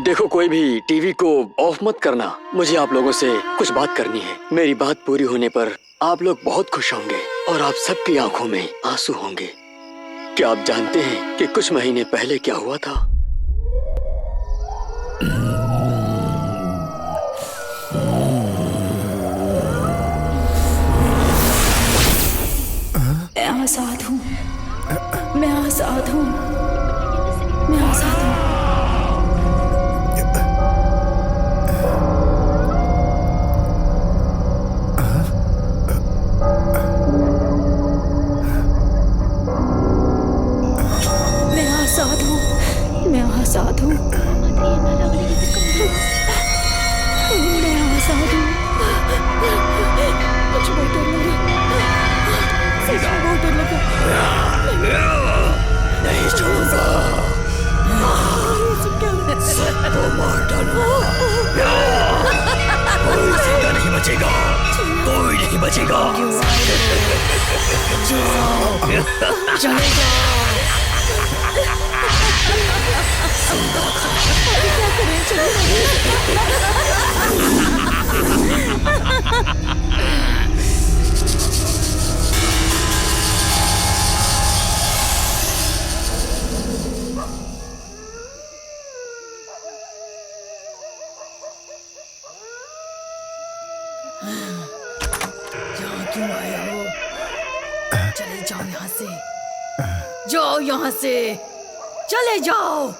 देखो, कोई भी टीवी को ऑफ मत करना। मुझे आप लोगों से कुछ बात करनी है। मेरी बात पूरी होने पर आप लोग बहुत खुश होंगे और आप सबकी आंखों में आंसू होंगे। क्या आप जानते हैं कि कुछ महीने पहले क्या हुआ था? मैं आजाद हूँ, मैं आजाद हूँ, मैं आजाद हूँ। मैं आजाद हूँ, मैं आजाद हूँ, मैं आजाद हूँ। मुझे बहुत डर लगा, सच में बहुत डर लगा। नहीं छोड़ूंगा, सबको मार डालूंगा। कोई जिंदा नहीं बचेगा, कोई नहीं बचेगा। क्या करें, यहाँ क्यों आए हो? चले जाओ यहाँ से, जाओ यहाँ से, चले जाओ।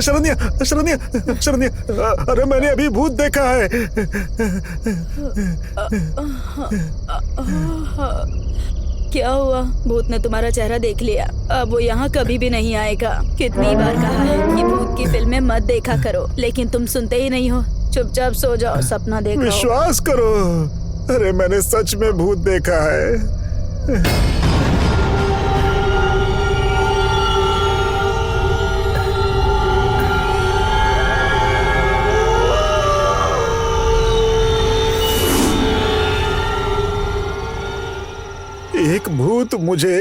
शरण्या, शरण्या, शरण्या, अरे मैंने अभी भूत देखा है। क्या हुआ? भूत ने तुम्हारा चेहरा देख लिया, अब वो यहाँ कभी भी नहीं आएगा। कितनी बार कहा है कि भूत की फिल्में मत देखा करो, लेकिन तुम सुनते ही नहीं हो। चुपचाप सो जाओ, सपना देखो। विश्वास करो, अरे मैंने सच में भूत देखा है। एक भूत मुझे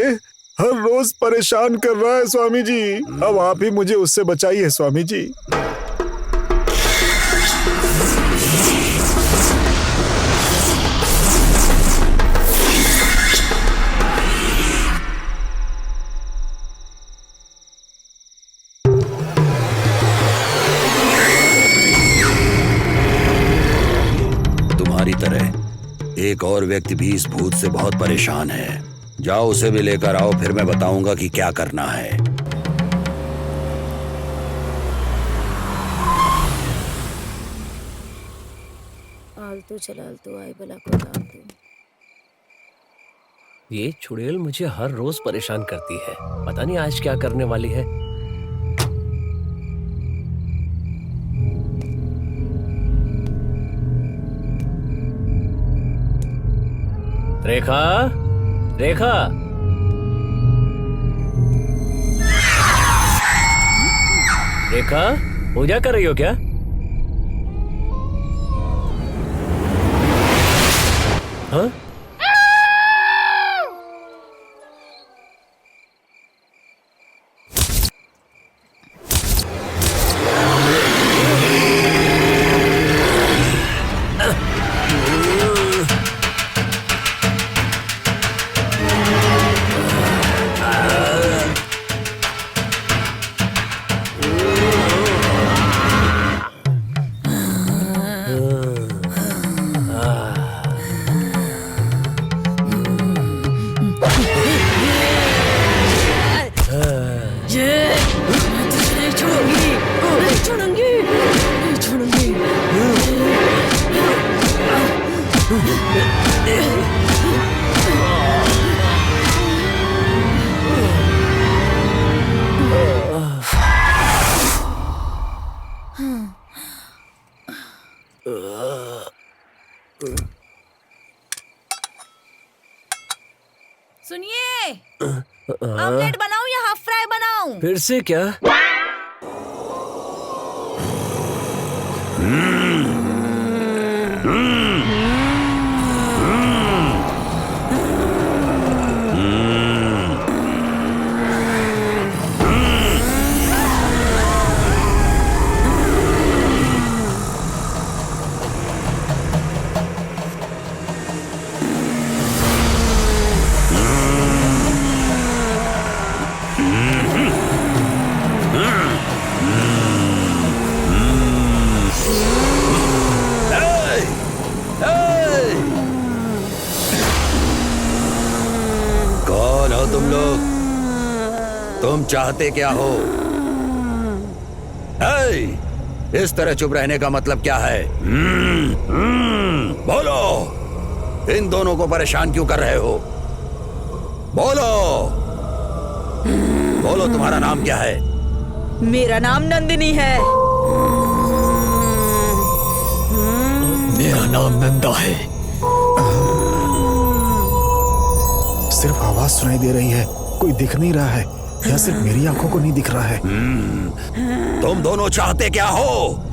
हर रोज परेशान कर रहा है स्वामी जी। अब आप ही मुझे उससे बचाइए स्वामी जी। तुम्हारी तरह एक और व्यक्ति भी इस भूत से बहुत परेशान है। जाओ उसे भी लेकर आओ, फिर मैं बताऊंगा कि क्या करना है। आलतू चलालतू आई बला को तालतू। ये चुड़ैल मुझे हर रोज परेशान करती है, पता नहीं आज क्या करने वाली है। रेखा, रेखा, रेखा, पूजा कर रही हो क्या? हाँ? सुनिए, ऑमलेट बनाऊं या हाफ फ्राई बनाऊं? फिर से क्या? कौन हो तुम लोग? तुम चाहते क्या हो? इस तरह चुप रहने का मतलब क्या है? बोलो, इन दोनों को परेशान क्यों कर रहे हो? बोलो, बोलो, तुम्हारा नाम क्या है? मेरा नाम नंदिनी है। मेरा नाम नंदा है। सिर्फ आवाज सुनाई दे रही है, कोई दिख नहीं रहा है, या सिर्फ मेरी आंखों को नहीं दिख रहा है? तुम दोनों चाहते क्या हो?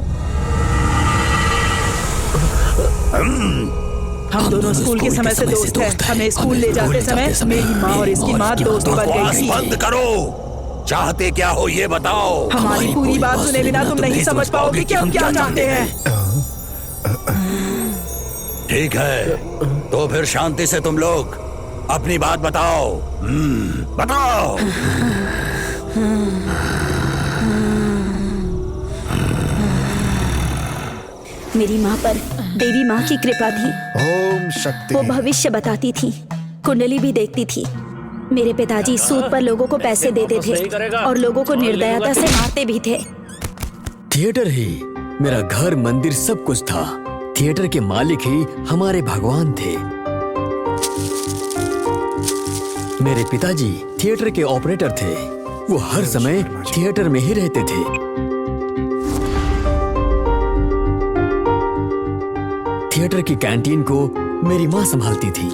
हम दोनों स्कूल के समय से दोस्त हैं। हमें स्कूल ले जाते समय मेरी माँ और इसकी माँ दोस्त बन गई बकवास थी। बंद करो। चाहते क्या हो ये बताओ। हमारी पूरी बात सुने बिना तुम नहीं समझ पाओगे कि हम क्या चाहते हैं। ठीक है, तो फिर शांति से तुम लोग अपनी बात बताओ। बताओ। मेरी माँ पर देवी माँ की कृपा थी। ओम शक्ति। वो भविष्य बताती थी, कुंडली भी देखती थी। मेरे पिताजी सूद पर लोगों को पैसे देते थे और लोगों को निर्दयता से मारते भी थे। थिएटर ही मेरा घर, मंदिर, सब कुछ था। थिएटर के मालिक ही हमारे भगवान थे। मेरे पिताजी थिएटर के ऑपरेटर थे। वो हर समय थिएटर में ही रहते थे। थिएटर की कैंटीन को मेरी माँ संभालती थी।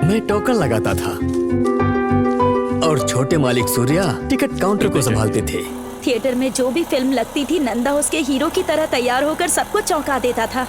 मैं टोकन लगाता था और छोटे मालिक सूर्या टिकट काउंटर को संभालते थे। थिएटर में जो भी फिल्म लगती थी, नंदा उसके हीरो की तरह तैयार होकर सबको चौंका देता था।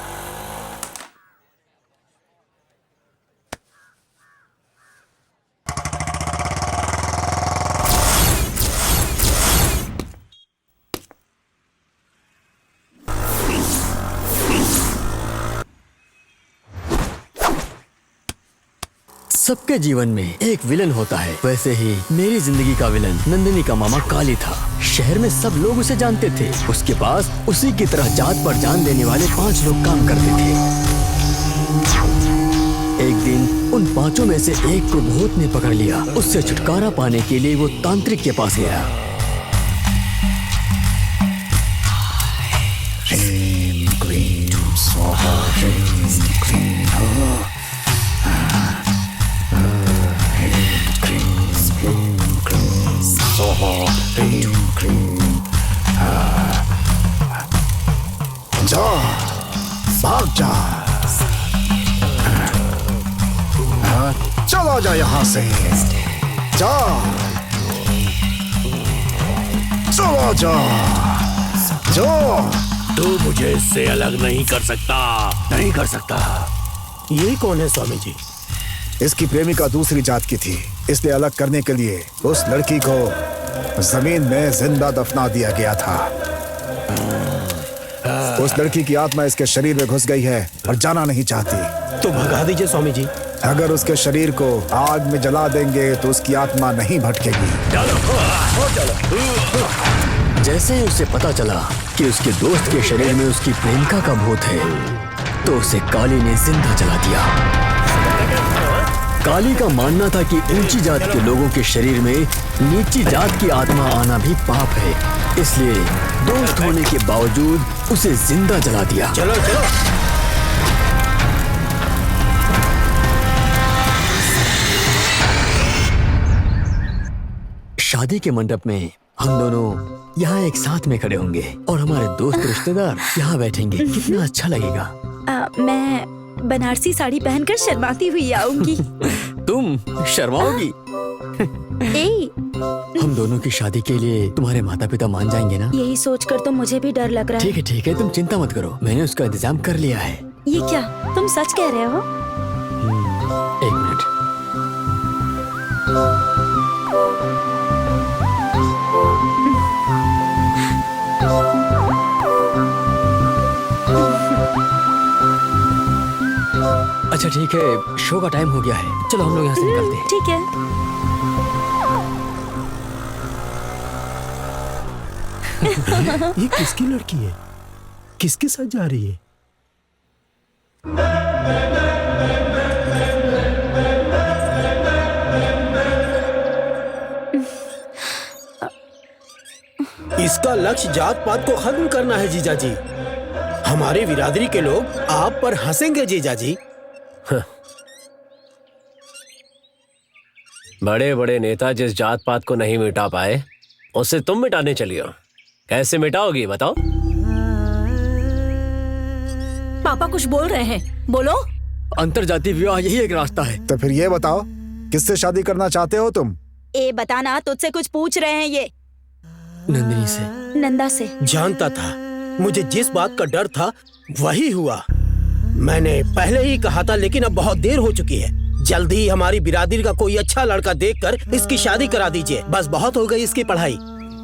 सबके जीवन में एक विलन होता है, वैसे ही मेरी जिंदगी का विलन नंदिनी का मामा काली था। शहर में सब लोग उसे जानते थे। उसके पास उसी की तरह जात पर जान देने वाले 5 लोग काम करते थे। एक दिन उन 5 में से एक को भूत ने पकड़ लिया। उससे छुटकारा पाने के लिए वो तांत्रिक के पास गया। जा, भाग जा, चला जा यहाँ से। जा, चला जा, जा। तू मुझे इससे अलग नहीं कर सकता। नहीं कर सकता। ये कौन है स्वामी जी? इसकी प्रेमिका दूसरी जात की थी, इसलिए अलग करने के लिए उस लड़की को जमीन में जिंदा दफना दिया गया था। उस लड़की की आत्मा इसके शरीर में घुस गई है और जाना नहीं चाहती। तो भगा दीजिए स्वामी जी। अगर उसके शरीर को आग में जला देंगे तो उसकी आत्मा नहीं भटकेगी। जैसे ही उसे पता चला कि उसके दोस्त के शरीर में उसकी प्रेमिका का भूत है, तो उसे काली ने जिंदा जला दिया। काली का मानना था कि ऊंची जात के लोगों के शरीर में नीची जात की आत्मा आना भी पाप है, इसलिए दोस्त होने के बावजूद उसे जिंदा जला दिया। चलो चलो। शादी के मंडप में हम दोनों यहाँ एक साथ में खड़े होंगे और हमारे दोस्त रिश्तेदार यहाँ बैठेंगे। कितना अच्छा लगेगा। मैं बनारसी साड़ी पहनकर शर्माती हुई आऊंगी। तुम शर्माओगी? ए, हम दोनों की शादी के लिए तुम्हारे माता पिता मान जाएंगे ना? यही सोचकर तो मुझे भी डर लग रहा है। ठीक है, तुम चिंता मत करो, मैंने उसका इंतजाम कर लिया है। ये क्या, तुम सच कह रहे हो? एक मिनट। अच्छा ठीक है, शो का टाइम हो गया है, चलो हम लोग यहाँ से निकलते हैं। ठीक है। ये किसकी लड़की है? किसके साथ जा रही है? इसका लक्ष्य जात पात को खत्म करना है जीजाजी। हमारी बिरादरी के लोग आप पर हंसेंगे जीजाजी। बड़े बड़े नेता जिस जात पात को नहीं मिटा पाए उसे तुम मिटाने चली हो। कैसे मिटाओगी बताओ? पापा कुछ बोल रहे हैं, बोलो। अंतरजातीय विवाह यही एक रास्ता है। तो फिर ये बताओ, किससे शादी करना चाहते हो तुम? ए बताना, तुझसे कुछ पूछ रहे हैं ये। नंदिनी से। नंदा से। जानता था, मुझे जिस बात का डर था वही हुआ। मैंने पहले ही कहा था, लेकिन अब बहुत देर हो चुकी है। जल्दी ही हमारी बिरादरी का कोई अच्छा लड़का देखकर इसकी शादी करा दीजिए। बस बहुत हो गई इसकी पढ़ाई।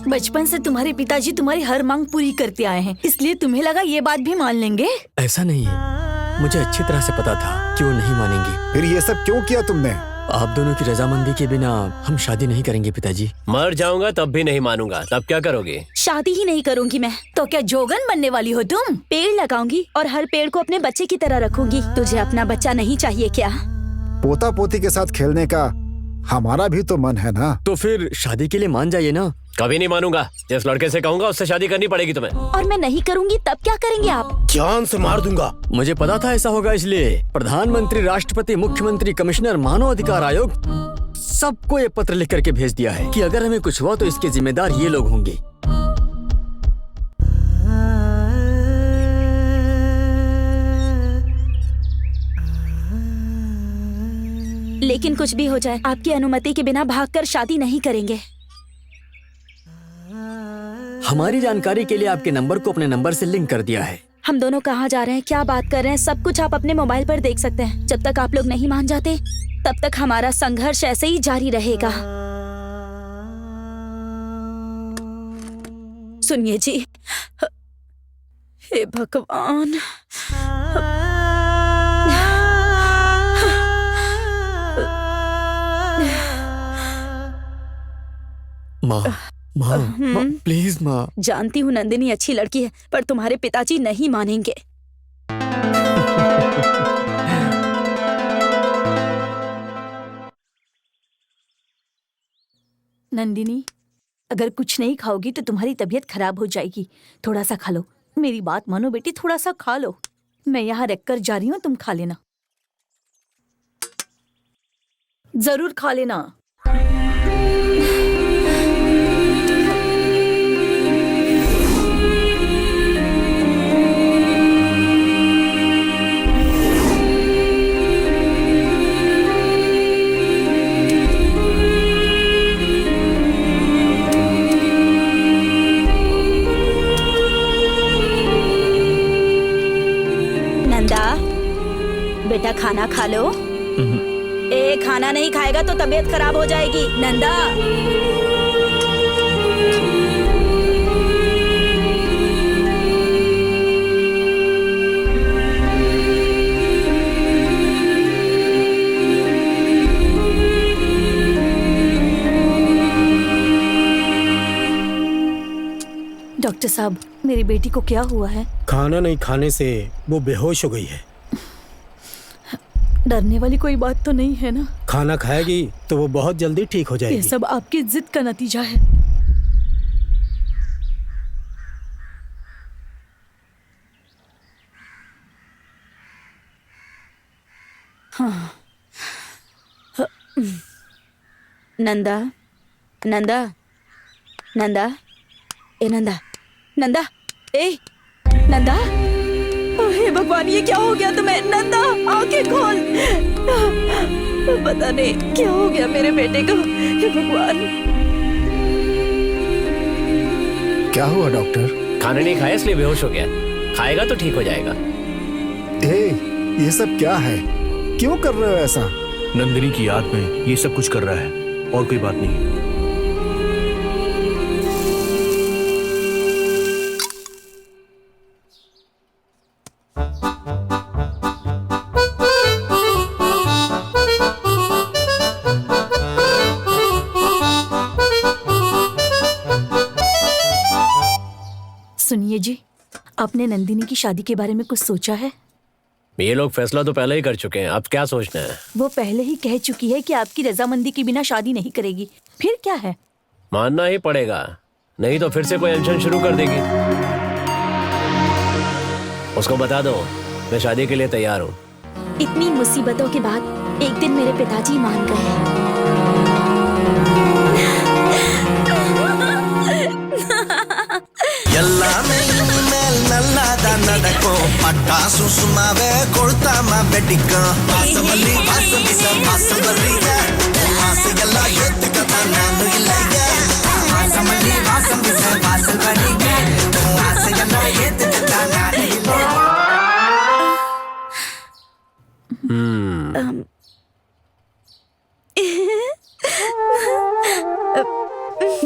बचपन से तुम्हारे पिताजी तुम्हारी हर मांग पूरी करते आए हैं, इसलिए तुम्हें लगा ये बात भी मान लेंगे। ऐसा नहीं है, मुझे अच्छी तरह से पता था कि वो नहीं मानेंगी। फिर ये सब क्यों किया तुमने? आप दोनों की रजामंदी के बिना हम शादी नहीं करेंगे पिताजी। मर जाऊंगा तब भी नहीं मानूंगा। तब क्या करोगे? शादी ही नहीं करूंगी मैं। तो क्या जोगन बनने वाली हो तुम? पेड़ लगाऊंगी और हर पेड़ को अपने बच्चे की तरह रखूंगी। तुझे अपना बच्चा नहीं चाहिए क्या? पोता पोती के साथ खेलने का हमारा भी तो मन है ना। तो फिर शादी के लिए मान जाइए ना। कभी नहीं मानूंगा। जिस लड़के से कहूंगा उससे शादी करनी पड़ेगी तुम्हें। और मैं नहीं करूंगी तब क्या करेंगे आप? जान से मार दूंगा। मुझे पता था ऐसा होगा, इसलिए प्रधानमंत्री, राष्ट्रपति, मुख्यमंत्री, कमिश्नर, मानव अधिकार आयोग सबको ये पत्र लिख करके भेज दिया है कि अगर हमें कुछ हुआ तो इसके जिम्मेदार ये लोग होंगे। लेकिन कुछ भी हो जाए, आपकी अनुमति के बिना भागकर शादी नहीं करेंगे। हमारी जानकारी के लिए आपके नंबर को अपने नंबर से लिंक कर दिया है। हम दोनों कहाँ जा रहे हैं, क्या बात कर रहे हैं, सब कुछ आप अपने मोबाइल पर देख सकते हैं। जब तक आप लोग नहीं मान जाते तब तक हमारा संघर्ष ऐसे ही जारी रहेगा। सुनिए जी, हे भगवान, माँ, प्लीज माँ। जानती हूँ नंदिनी अच्छी लड़की है, पर तुम्हारे पिताजी नहीं मानेंगे। नंदिनी, अगर कुछ नहीं खाओगी तो तुम्हारी तबीयत खराब हो जाएगी। थोड़ा सा खा लो। मेरी बात मानो बेटी, थोड़ा सा खा लो। मैं यहाँ रखकर जा रही हूँ, तुम खा लेना। जरूर खा लेना। बेटा खाना खा लो। ए, खाना नहीं खाएगा तो तबीयत खराब हो जाएगी। नंदा, डॉक्टर साहब, मेरी बेटी को क्या हुआ है? खाना नहीं खाने से वो बेहोश हो गई है। डरने वाली कोई बात तो नहीं है ना? खाना खाएगी तो वो बहुत जल्दी ठीक हो ये जाएगी। सब आपकी जिद का नतीजा है। नंदा, नंदा, नंदा, ए नंदा, नंदा, ए नंदा, हे भगवान ये क्या हो गया तुम्हें? नंदा आंखें खोल। पता नहीं क्या हो गया मेरे बेटे को। हे भगवान। क्या हुआ डॉक्टर? खाना नहीं खाया इसलिए बेहोश हो गया। खाएगा तो ठीक हो जाएगा। ये सब क्या है? क्यों कर रहे हो ऐसा? नंदिनी की याद में ये सब कुछ कर रहा है, और कोई बात नहीं। सुनिए जी, आपने नंदिनी की शादी के बारे में कुछ सोचा है? ये लोग फैसला तो पहले ही कर चुके हैं, अब क्या सोचना है? वो पहले ही कह चुकी है कि आपकी रजामंदी के बिना शादी नहीं करेगी। फिर क्या है? मानना ही पड़ेगा, नहीं तो फिर से कोई अनशन शुरू कर देगी। उसको बता दो मैं शादी के लिए तैयार हूँ। इतनी मुसीबतों के बाद एक दिन मेरे पिताजी मान गए। எல்லாமே மேல் நல்லாதான் நடக்கும் பட்டாசு சும்மாவே கொளுத்தாம வெடிக்கும் வாசமல்லி வாசம் வீச வாசம் வர்றீங்க ஆசையெல்லாம் ஏத்துக்கத்தான் நானும் இல்லைங்க வாசமல்லி வாசம் வீச வாசல் வர்றீங்க ஆசையெல்லாம் ஏத்துக்கத்தான் நானும் இல்லைங்க।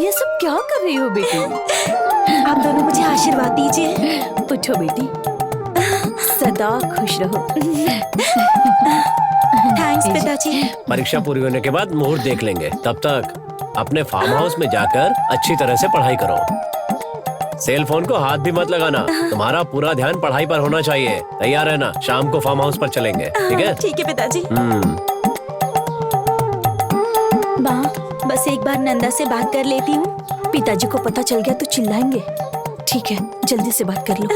ये सब क्या कर रही हो बेटी? आप दोनों मुझे आशीर्वाद दीजिए। उठो बेटी, सदा खुश रहो। थैंक्स पिताजी। परीक्षा पूरी होने के बाद मुहूर्त देख लेंगे, तब तक अपने फार्म हाउस में जाकर अच्छी तरह से पढ़ाई करो। सेल फोन को हाथ भी मत लगाना, तुम्हारा पूरा ध्यान पढ़ाई पर होना चाहिए। तैयार रहना, शाम को फार्म हाउस पर चलेंगे, ठीक है? ठीक है पिताजी। माँ, बस एक बार नंदा से बात कर लेती हूँ। पिताजी को पता चल गया तो चिल्लाएंगे। ठीक है, जल्दी से बात कर लो।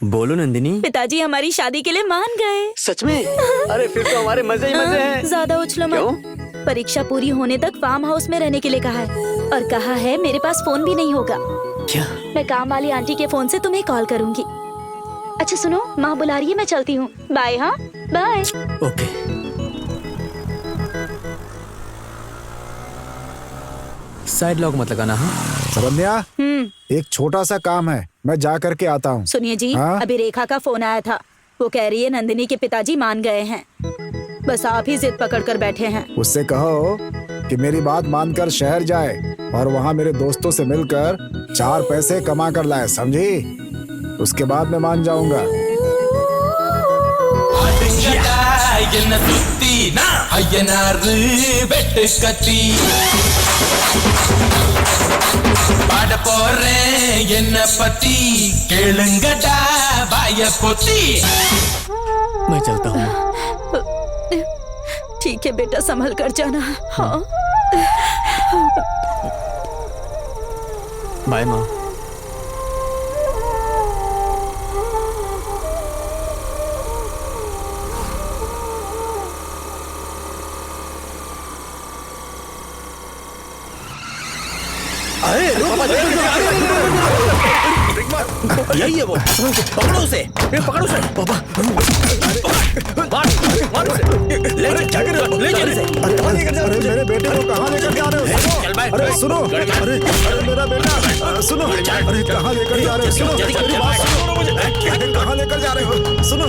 बोलो नंदिनी। पिताजी हमारी शादी के लिए मान गए। सच में? अरे फिर तो हमारे मजे ही मजे हैं। ज्यादा उछलो मत। परीक्षा पूरी होने तक फार्म हाउस में रहने के लिए कहा है, और कहा है मेरे पास फोन भी नहीं होगा। क्या? मैं काम वाली आंटी के फोन से तुम्हें कॉल करूंगी। अच्छा सुनो, माँ बुला रही है, मैं चलती हूँ। बाय। हाँ बाय। ओके। साइड लॉक मत लगाना। हाँ सरन्या, एक छोटा सा काम है, मैं जा करके आता हूँ। सुनिए जी, हाँ? अभी रेखा का फोन आया था। वो कह रही है नंदिनी के पिताजी मान गए हैं, बस आप ही जिद पकड़ कर बैठे हैं। उससे कहो कि मेरी बात मानकर शहर जाए और वहाँ मेरे दोस्तों से मिलकर 4 पैसे कमा कर लाए, समझी? उसके बाद मैं मान जाऊंगा। मैं चलता हूँ। ठीक है बेटा, संभल कर जाना। हाँ बाय माँ। यही है वो, पकड़ो उसे, पकड़ो उसे। पापा, मार उसे, ले चल उसे। अरे मेरे बेटे को कहाँ लेकर जा रहे हो? अरे सुनो, अरे मेरा बेटा, सुनो, अरे कहाँ लेकर जा रहे हो? सुनो, मेरी बात सुनो, अरे कहाँ लेकर जा रहे हो? सुनो,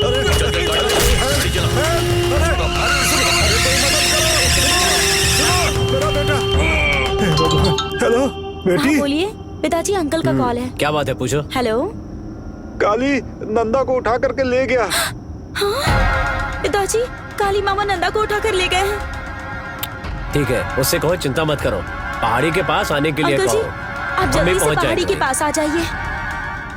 अरे मेरा बेटा। हेलो बेटी। हाँ, बोलिए पिताजी, अंकल का कॉल है। क्या बात है, पूछो। हेलो। काली नंदा को उठा करके ले गया। हाँ पिताजी, काली मामा नंदा को उठा कर ले गए हैं। ठीक है, उससे कहो चिंता मत करो, पहाड़ी के पास आने के लिए अंकल जी, कहो। आप जल्दी से पहाड़ी के पास आ जाइए,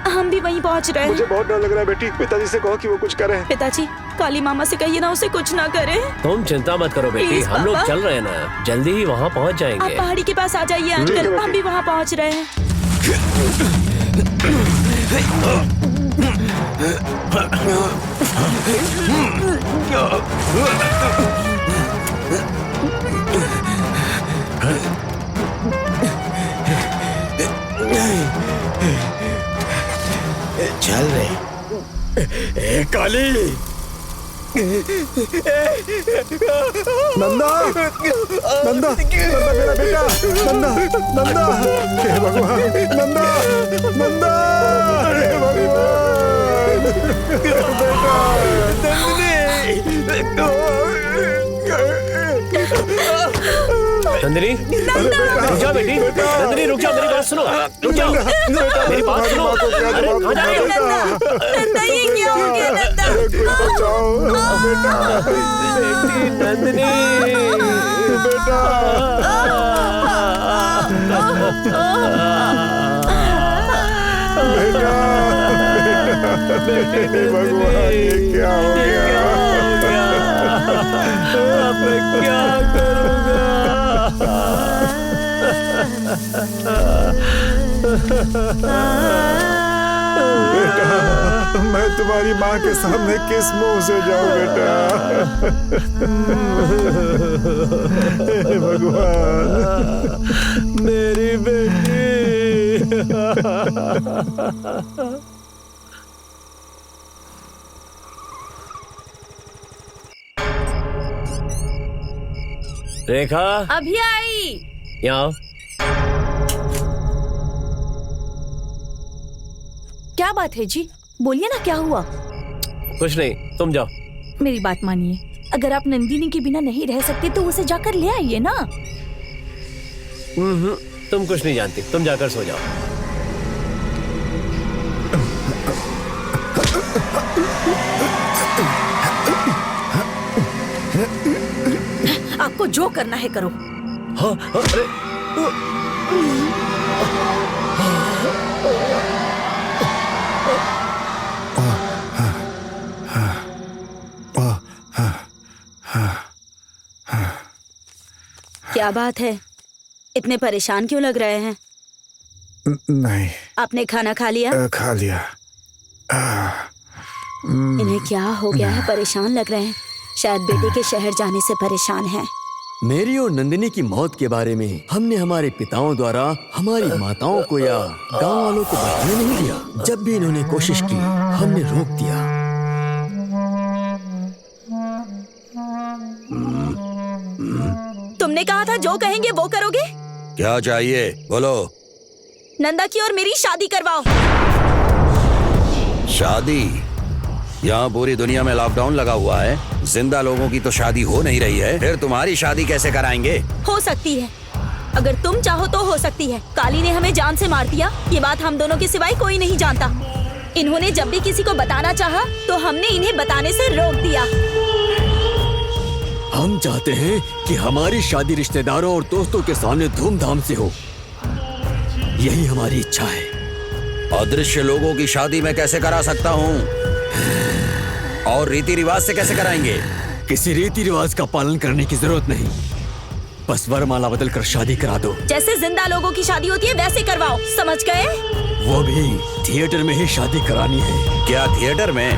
हम भी वहीं पहुंच रहे हैं। मुझे बहुत डर लग रहा है बेटी, पिताजी से कहो कि वो कुछ करे। पिताजी, काली मामा से कहिए ना उसे कुछ ना करे। तुम चिंता मत करो बेटी, प्लीज, हम लोग पापा। चल रहे हैं ना, जल्दी ही वहाँ पहुँच आप जाएंगे। पहाड़ी के पास आ जाइए अंकल, हम भी वहाँ पहुँच रहे हैं। चल रे। काली। नंदा, नंदा, नंदा मेरा बेटा, नंदा, नंदा, हे भगवान, नंदा, नंदा, हे भगवान, बेटा, नंदिनी, रुक जा बेटी। नंदिनी रुक जा, मेरी बात सुनो, रुक जाओ, मेरी बात सुनो। अरे कहाँ जा रही हो? नंदा, ये क्या हो गया नंदा? बचाओ, बेटा, बेटी नंदिनी, बेटा, बेटा, भगवान, ये क्या हो गया? अब मैं क्या करूँगा? बेटा, मैं तुम्हारी माँ के सामने किस मुंह से जाऊं बेटा? हे भगवान, मेरी बेटी। रेखा, अभी आई। यहाँ आओ। क्या बात है जी? बोलिए ना, क्या हुआ? कुछ नहीं, तुम जाओ। मेरी बात मानिए, अगर आप नंदिनी के बिना नहीं रह सकते तो उसे जाकर ले आइए ना। तुम कुछ नहीं जानती, तुम जाकर सो जाओ। आपको जो करना है करो। हाँ, अरे क्या बात है, इतने परेशान क्यों लग रहे हैं? नहीं, आपने खाना खा लिया? खा लिया। इन्हें क्या हो गया है, परेशान लग रहे हैं। शायद बेटे के शहर जाने से परेशान हैं। मेरी और नंदिनी की मौत के बारे में हमने हमारे पिताओं द्वारा हमारी माताओं को या गांव वालों को बताने नहीं दिया। जब भी इन्होंने कोशिश की, हमने रोक दिया। तुमने कहा था जो कहेंगे वो करोगे। क्या चाहिए बोलो। नंदा की और मेरी शादी करवाओ। शादी? यहाँ पूरी दुनिया में लॉकडाउन लगा हुआ है, जिंदा लोगों की तो शादी हो नहीं रही है, फिर तुम्हारी शादी कैसे कराएंगे? हो सकती है, अगर तुम चाहो तो हो सकती है। काली ने हमें जान से मार दिया, ये बात हम दोनों के सिवाय कोई नहीं जानता। इन्होंने जब भी किसी को बताना चाहा, तो हमने इन्हें बताने से रोक दिया। हम चाहते हैं कि हमारी शादी रिश्तेदारों और दोस्तों के सामने धूमधाम से हो, यही हमारी इच्छा है। अदृश्य लोगों की शादी मैं कैसे करा सकता हूँ? और रीति रिवाज से कैसे कराएंगे? किसी रीति रिवाज का पालन करने की जरूरत नहीं, बस वरमाला बदल कर शादी करा दो। जैसे जिंदा लोगों की शादी होती है वैसे करवाओ, समझ गए? वो भी थिएटर में ही शादी करानी है। क्या थिएटर में?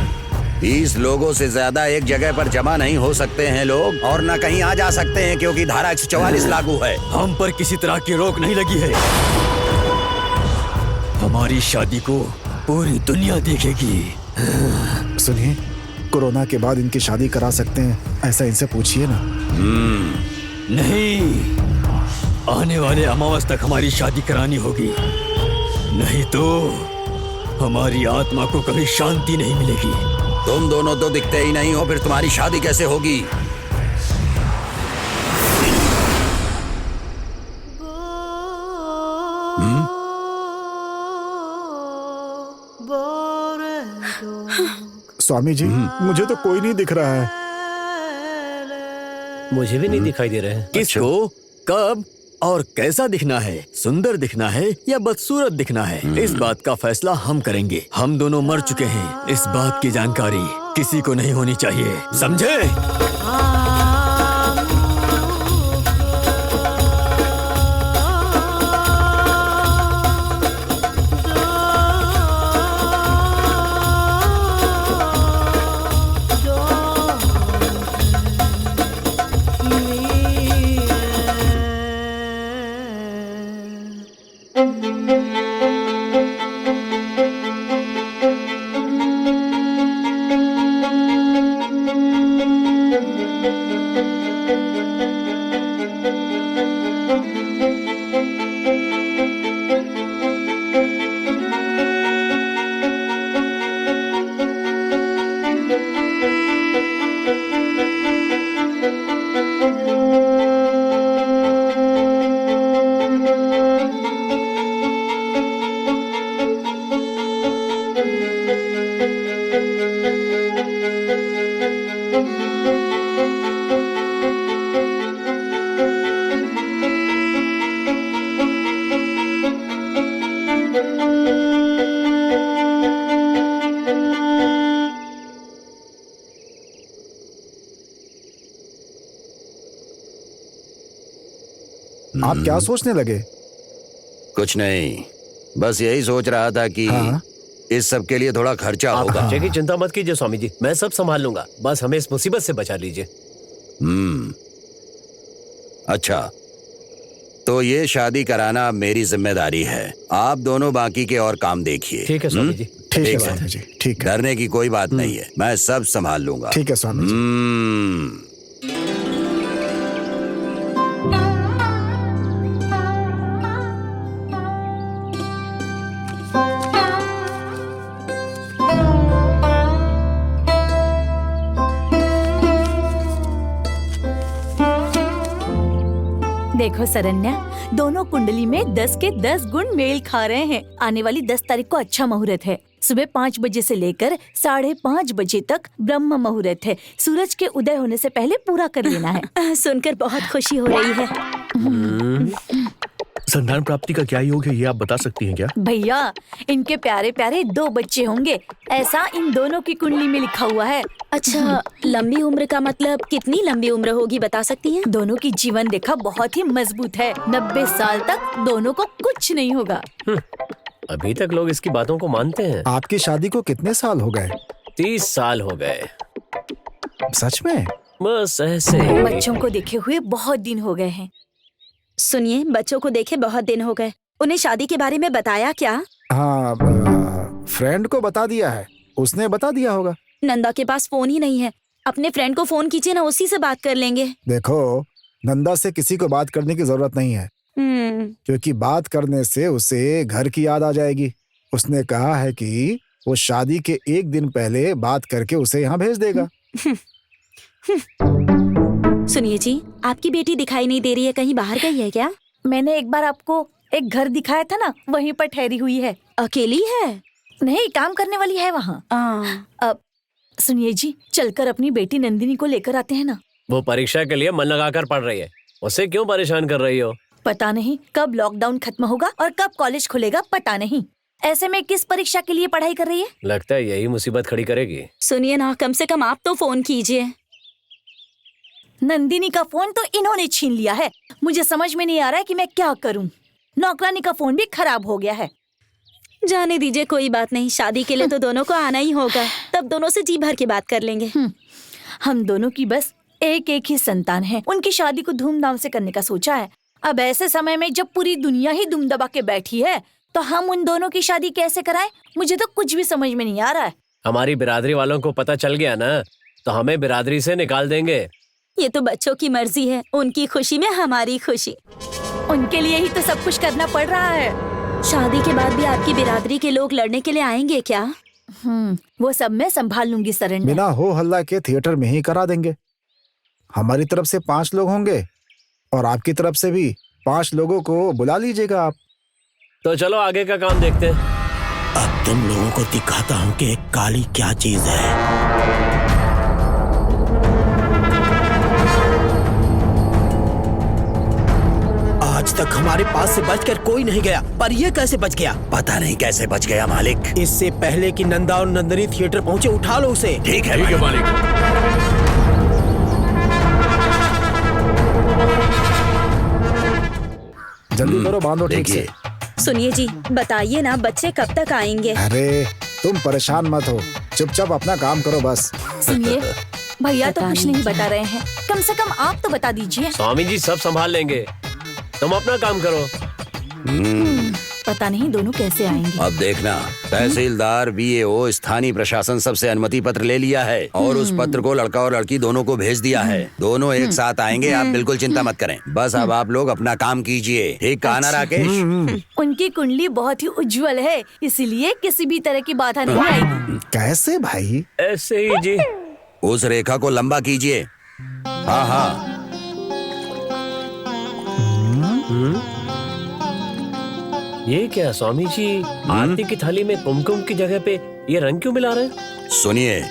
20 लोगों से ज्यादा एक जगह पर जमा नहीं हो सकते हैं लोग, और न कहीं आ जा सकते हैं क्योंकि धारा 144 लागू है। हम पर किसी तरह की रोक नहीं लगी है। हमारी शादी को पूरी दुनिया देखेगी। सुनिए, कोरोना के बाद इनकी शादी करा सकते हैं, ऐसा इनसे पूछिए ना। नहीं, आने वाले अमावस तक हमारी शादी करानी होगी, नहीं तो हमारी आत्मा को कभी शांति नहीं मिलेगी। तुम दोनों तो दिखते ही नहीं हो, फिर तुम्हारी शादी कैसे होगी? स्वामी जी, मुझे तो कोई नहीं दिख रहा है। मुझे भी नहीं दिखाई दे रहे हैं। किसको, कब और कैसा दिखना है? सुंदर दिखना है या बदसूरत दिखना है? इस बात का फैसला हम करेंगे। हम दोनों मर चुके हैं, इस बात की जानकारी किसी को नहीं होनी चाहिए, समझे? आप क्या सोचने लगे? कुछ नहीं, बस यही सोच रहा था कि हाँ? इस सब के लिए थोड़ा खर्चा होगा। बच्चे की चिंता मत कीजिए स्वामी जी, मैं सब संभाल लूंगा, बस हमें इस मुसीबत से बचा लीजिए। अच्छा, तो ये शादी कराना मेरी जिम्मेदारी है। आप दोनों बाकी के और काम देखिए। ठीक है स्वामी जी। ठीक है ठीक स्वामी जी, ठीक है। डरने की कोई बात नहीं है, मैं सब संभाल लूंगा। ठीक है स्वामी जी। देखो सरन्या, दोनों कुंडली में 10 के 10 गुण मेल खा रहे हैं। आने वाली 10 तारीख को अच्छा मुहूर्त है। सुबह 5 बजे से लेकर 5:30 बजे तक ब्रह्म मुहूर्त है। सूरज के उदय होने से पहले पूरा कर लेना है। सुनकर बहुत खुशी हो रही है। संतान प्राप्ति का क्या योग है, ये आप बता सकती हैं क्या? भैया, इनके प्यारे प्यारे 2 बच्चे होंगे, ऐसा इन दोनों की कुंडली में लिखा हुआ है। अच्छा, लंबी उम्र का मतलब कितनी लंबी उम्र होगी बता सकती हैं? दोनों की जीवन रेखा बहुत ही मजबूत है। 90 साल तक दोनों को कुछ नहीं होगा। अभी तक लोग इसकी बातों को मानते हैं। आपकी शादी को कितने साल हो गए? 30 साल हो गए। सच में? बस ऐसे ही। बच्चों को देखे हुए बहुत दिन हो गए हैं। सुनिए, बच्चों को देखे बहुत दिन हो गए। उन्हें शादी के बारे में बताया क्या? हाँ, फ्रेंड को बता दिया है, उसने बता दिया होगा। नंदा के पास फोन ही नहीं है। अपने फ्रेंड को फोन कीजिए ना, उसी से बात कर लेंगे। देखो, नंदा से किसी को बात करने की जरूरत नहीं है, क्योंकि बात करने से उसे घर की याद आ जाएगी। उसने कहा है कि वो शादी के 1 दिन पहले बात करके उसे यहाँ भेज देगा। सुनिए जी, आपकी बेटी दिखाई नहीं दे रही है, कहीं बाहर गई है क्या? मैंने एक बार आपको एक घर दिखाया था ना, वहीं पर ठहरी हुई है। अकेली है? नहीं, काम करने वाली है वहाँ। अब सुनिए जी, चलकर अपनी बेटी नंदिनी को लेकर आते हैं ना। वो परीक्षा के लिए मन लगाकर पढ़ रही है, उसे क्यों परेशान कर रही हो? पता नहीं कब लॉकडाउन खत्म होगा और कब कॉलेज खुलेगा, पता नहीं। ऐसे में किस परीक्षा के लिए पढ़ाई कर रही है? लगता है यही मुसीबत खड़ी करेगी। सुनिए ना, कम से कम आप तो फोन कीजिए। नंदिनी का फोन तो इन्होंने छीन लिया है। मुझे समझ में नहीं आ रहा है कि मैं क्या करूं। नौकरानी का फोन भी खराब हो गया है। जाने दीजिए, कोई बात नहीं। शादी के लिए तो दोनों को आना ही होगा, तब दोनों से जी भर के बात कर लेंगे। हम दोनों की बस एक ही संतान है। उनकी शादी को धूमधाम से करने का सोचा है। अब ऐसे समय में जब पूरी दुनिया ही दुम दबा के बैठी है, तो हम उन दोनों की शादी कैसे कराएं? मुझे तो कुछ भी समझ में नहीं आ रहा है। हमारी बिरादरी वालों को पता चल गया ना, तो हमें बिरादरी से निकाल देंगे। ये तो बच्चों की मर्जी है, उनकी खुशी में हमारी खुशी। उनके लिए ही तो सब कुछ करना पड़ रहा है। शादी के बाद भी आपकी बिरादरी के लोग लड़ने के लिए आएंगे क्या? वो सब मैं संभाल लूंगी सरण्या। बिना हो हल्ला के थिएटर में ही करा देंगे। हमारी तरफ से 5 लोग होंगे और आपकी तरफ से भी 5 लोगों को बुला लीजिएगा आप। तो चलो आगे का काम देखते हैं। अब तुम लोगों को दिखाता हूँ कि काली क्या चीज है। आज तक हमारे पास से बचकर कोई नहीं गया, पर ये कैसे बच गया? पता नहीं कैसे बच गया मालिक। इससे पहले कि नंदा और नंदनी थिएटर पहुंचे, उठा लो उसे। ठीक है मालिक। जल्दी करो, बांधो ठीक से। सुनिए जी, बताइए ना, बच्चे कब तक आएंगे? अरे तुम परेशान मत हो, चुपचाप अपना काम करो बस। सुनिए, भैया तो कुछ नहीं बता रहे हैं, कम से कम आप तो बता दीजिए। स्वामी जी सब संभाल लेंगे, तुम अपना काम करो। पता नहीं दोनों कैसे आएंगे। अब देखना, तहसीलदार, बीएओ, स्थानीय प्रशासन सबसे अनुमति पत्र ले लिया है और उस पत्र को लड़का और लड़की दोनों को भेज दिया है। दोनों एक साथ आएंगे, आप बिल्कुल चिंता मत करें। बस अब आप लोग अपना काम कीजिए, ठीक कहा ना राकेश? उनकी कुंडली बहुत ही उज्जवल है, इसीलिए किसी भी तरह की बाधा नहीं आएगी। कैसे भाई? ऐसे ही जी। उस रेखा को लंबा कीजिए। हाँ हाँ। ये क्या स्वामी जी, आरती की थाली में कुमकुम की जगह पे ये रंग क्यों मिला रहे हैं? सुनिए,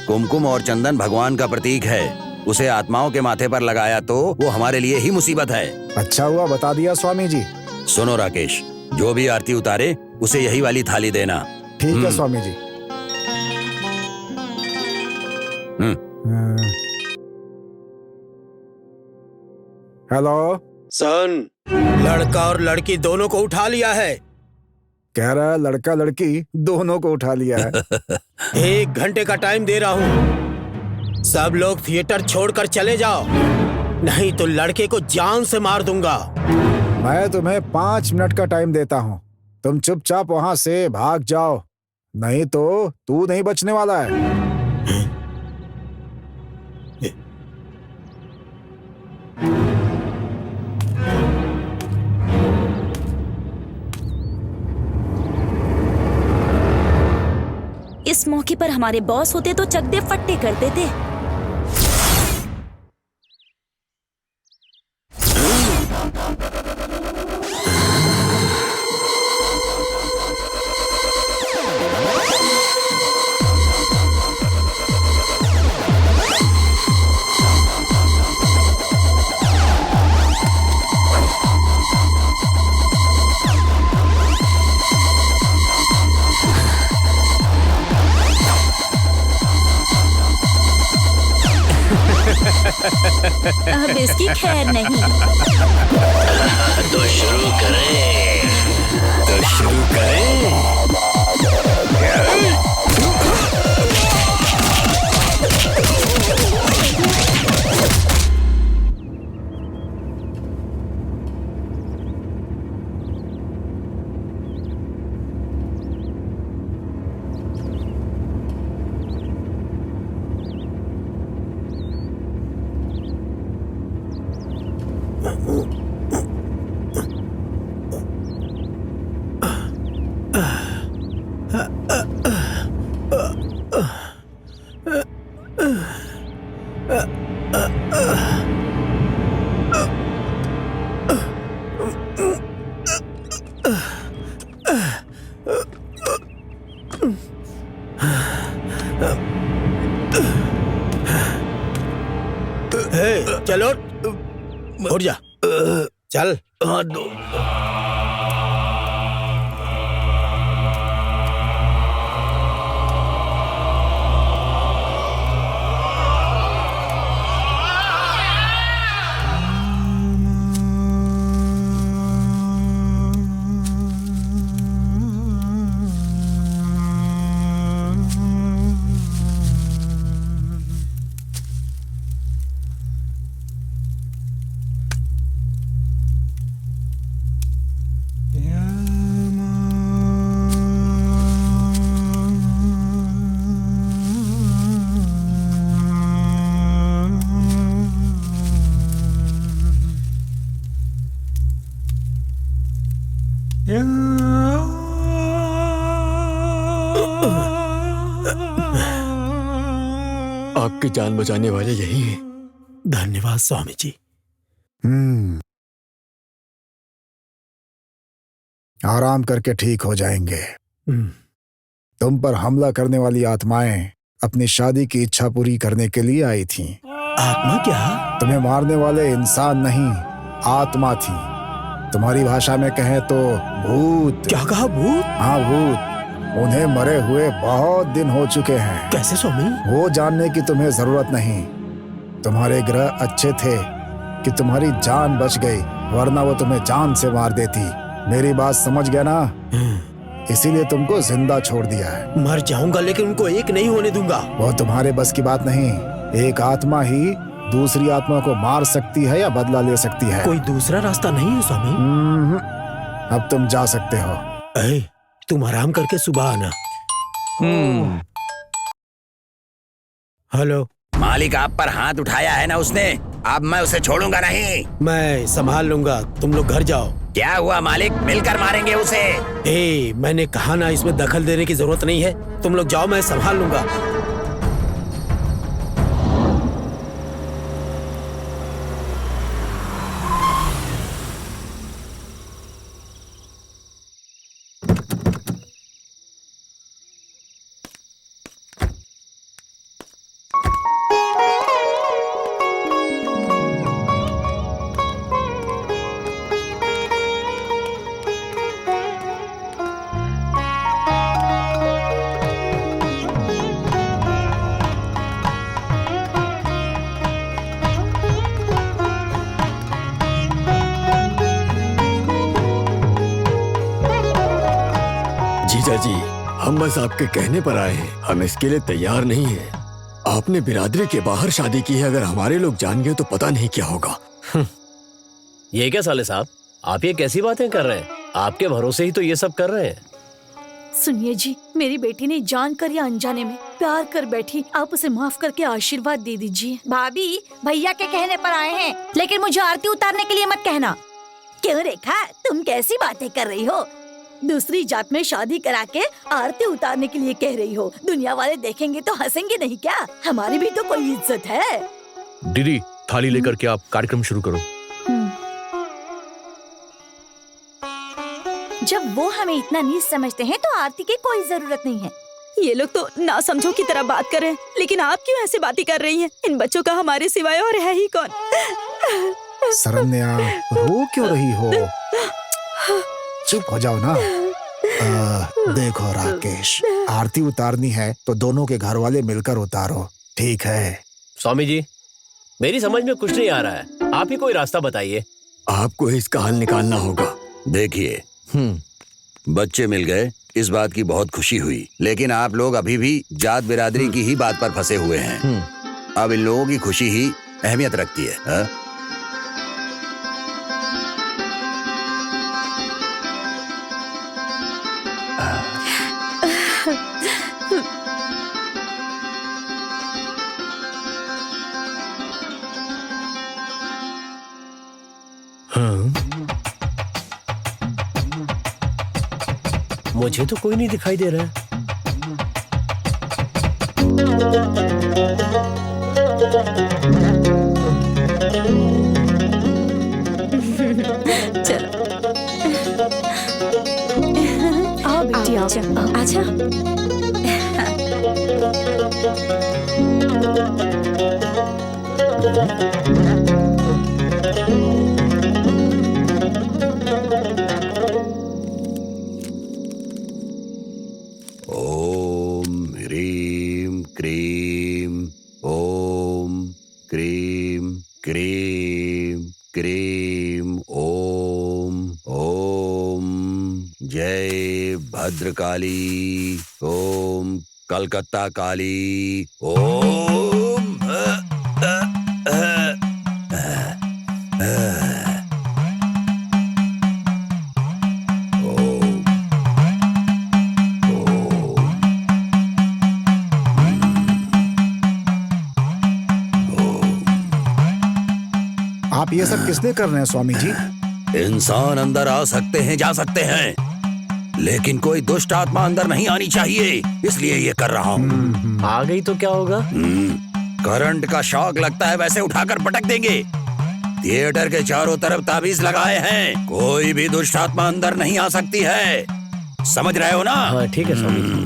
कुमकुम और चंदन भगवान का प्रतीक है। उसे आत्माओं के माथे पर लगाया तो वो हमारे लिए ही मुसीबत है। अच्छा हुआ बता दिया स्वामी जी। सुनो राकेश, जो भी आरती उतारे उसे यही वाली थाली देना। ठीक है स्वामी जी। हेलो सन, लड़का और लड़की दोनों को उठा लिया है। कह रहा है लड़का लड़की दोनों को उठा लिया है। 1 घंटे का टाइम दे रहा हूँ, सब लोग थिएटर छोड़कर चले जाओ, नहीं तो लड़के को जान से मार दूंगा। मैं तुम्हें 5 मिनट का टाइम देता हूँ, तुम चुपचाप वहां से भाग जाओ, नहीं तो तू नहीं बचने वाला है। इस मौके पर हमारे बॉस होते तो चकदे फट्टे कर देते। अब इसकी खैर नहीं। तो शुरू करें। चलो उठ जा, चल। हाँ दो। आपकी जान बचाने वाले यही हैं। धन्यवाद स्वामी जी। आराम करके ठीक हो जाएंगे। तुम पर हमला करने वाली आत्माएं अपनी शादी की इच्छा पूरी करने के लिए आई थीं। आत्मा क्या? तुम्हें मारने वाले इंसान नहीं, आत्मा थी। तुम्हारी भाषा में कहें तो भूत। क्या कहा? भूत? हाँ भूत। उन्हें मरे हुए बहुत दिन हो चुके हैं। कैसे स्वामी? वो जानने की तुम्हें जरूरत नहीं। तुम्हारे ग्रह अच्छे थे कि तुम्हारी जान बच गई, वरना वो तुम्हें जान से मार देती। मेरी बात समझ गया ना? इसीलिए तुमको जिंदा छोड़ दिया है। मर जाऊंगा लेकिन उनको एक नहीं होने दूंगा। वो तुम्हारे बस की बात नहीं। एक आत्मा ही दूसरी आत्मा को मार सकती है या बदला ले सकती है। कोई दूसरा रास्ता नहीं है स्वामी? अब तुम जा सकते हो। अरे तुम आराम करके सुबह आना। हेलो मालिक, आप पर हाथ उठाया है ना उसने, अब मैं उसे छोड़ूंगा नहीं। मैं संभाल लूंगा, तुम लोग घर जाओ। क्या हुआ मालिक, मिलकर मारेंगे उसे। मैंने कहा ना, इसमें दखल देने की जरूरत नहीं है, तुम लोग जाओ, मैं संभाल लूंगा। जीजा जी, हम बस आपके कहने पर आए हैं, हम इसके लिए तैयार नहीं हैं। आपने बिरादरी के बाहर शादी की है, अगर हमारे लोग जान गए तो पता नहीं क्या होगा। ये क्या साले साहब, आप ये कैसी बातें कर रहे हैं? आपके भरोसे ही तो ये सब कर रहे हैं। सुनिए जी, मेरी बेटी ने जानकर या अनजाने में प्यार कर बैठी, आप उसे माफ करके आशीर्वाद दे दीजिए। भाभी, भैया के कहने पर आए हैं, लेकिन मुझे आरती उतारने के लिए मत कहना। क्यों रेखा, तुम कैसी बातें कर रही हो? दूसरी जात में शादी करा के आरती उतारने के लिए कह रही हो? दुनिया वाले देखेंगे तो हंसेंगे नहीं क्या? हमारी भी तो कोई इज्जत है। दीदी, थाली लेकर के आप कार्यक्रम शुरू करो। जब वो हमें इतना नीच समझते हैं तो आरती की कोई जरूरत नहीं है। ये लोग तो ना समझो की तरह बात कर रहे हैं, लेकिन आप क्यों ऐसी बातें कर रही हैं? इन बच्चों का हमारे सिवाय और है ही कौन? शरण्या, रो क्यों रही हो? चुप हो जाओ ना। देखो राकेश, आरती उतारनी है तो दोनों के घर वाले मिलकर उतारो, ठीक है? स्वामी जी, मेरी समझ में कुछ नहीं आ रहा है, आप ही कोई रास्ता बताइए। आपको इसका हल निकालना होगा। देखिए, बच्चे मिल गए, इस बात की बहुत खुशी हुई, लेकिन आप लोग अभी भी जात बिरादरी की ही बात पर फंसे हुए हैं। अब इन लोगों की खुशी ही अहमियत रखती है, हा? मुझे तो कोई नहीं दिखाई दे रहा है। चलो आओ बेटी, आओ। अच्छा, ओम ह्रीम क्रीम, ओम cream cream cream, Om Om जय भद्रकाली, ओम कलकत्ता काली, ओम आप ये सब किसने कर रहे हैं स्वामी जी? इंसान अंदर आ सकते हैं, जा सकते हैं, लेकिन कोई दुष्ट आत्मा अंदर नहीं आनी चाहिए, इसलिए ये कर रहा हूँ। आ गई तो क्या होगा? करंट का शॉक लगता है, वैसे उठाकर पटक देंगे। थिएटर के चारों तरफ ताबीज लगाए हैं, कोई भी दुष्ट आत्मा अंदर नहीं आ सकती है, समझ रहे हो ना? हाँ ठीक है स्वामी जी।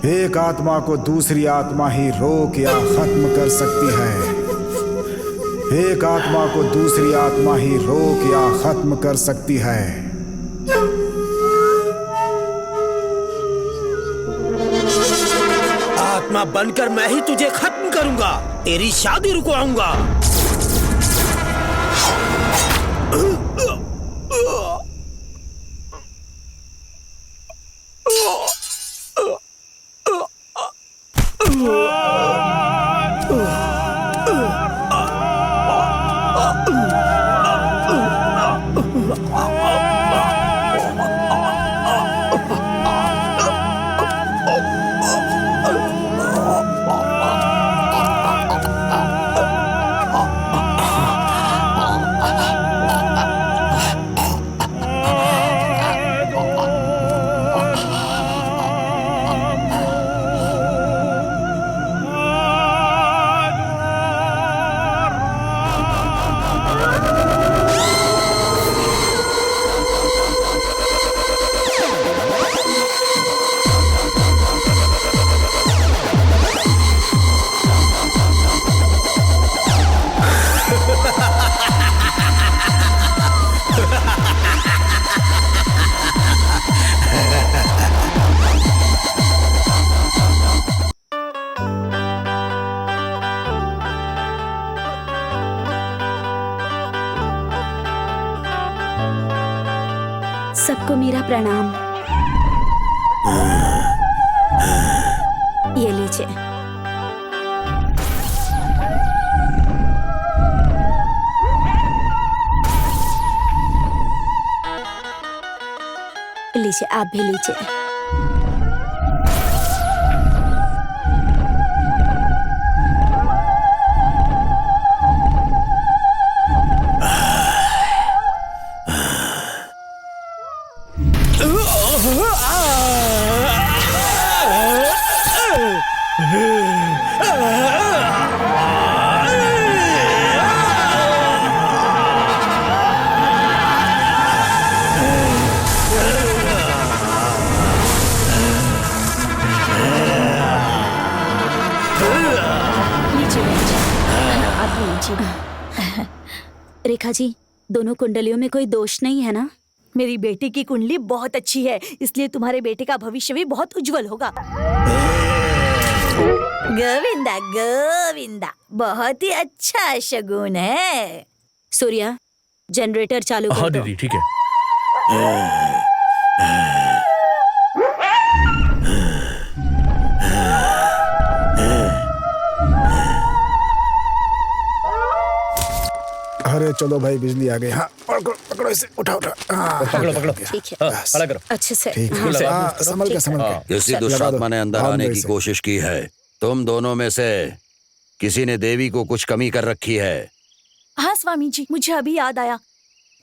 एक आत्मा को दूसरी आत्मा ही रोक या खत्म कर सकती है। एक आत्मा को दूसरी आत्मा ही रोक या खत्म कर सकती है। आत्मा बनकर मैं ही तुझे खत्म करूंगा, तेरी शादी रुकवाऊंगा। सबको मेरा प्रणाम। ये लीजिए। लीजिए, आप भी लीजिए। रेखा जी, दोनों कुंडलियों में कोई दोष नहीं है ना? मेरी बेटी की कुंडली बहुत अच्छी है, इसलिए तुम्हारे बेटे का भविष्य भी बहुत उज्जवल होगा। गोविंदा गोविंदा, बहुत ही अच्छा शगुन है। सूर्या, जनरेटर चालू कर हाँ दो। दीदी, ठीक है। अरे चलो भाई, बिजली आ गई। हाँ, पकड़ो पकड़ो इसे, उठा उठा। पकड़ो पकड़ो। ठीक है, खड़ा करो। अच्छे से। ठीक है, संभल के संभल के। किसी दुष्ट आत्मा ने अंदर आने की कोशिश की है। तुम दोनों में से किसी ने देवी को कुछ कमी कर रखी है। हाँ स्वामी जी, मुझे अभी याद आया।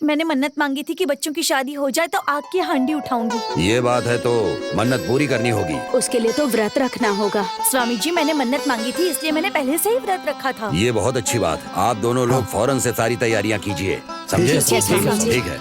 मैंने मन्नत मांगी थी कि बच्चों की शादी हो जाए तो आग की हांडी उठाऊंगी। ये बात है तो मन्नत पूरी करनी होगी। उसके लिए तो व्रत रखना होगा। स्वामी जी, मैंने मन्नत मांगी थी, इसलिए मैंने पहले से ही व्रत रखा था। ये बहुत अच्छी बात। आप दोनों लोग फौरन से सारी तैयारियां कीजिए, समझे? ठीक है।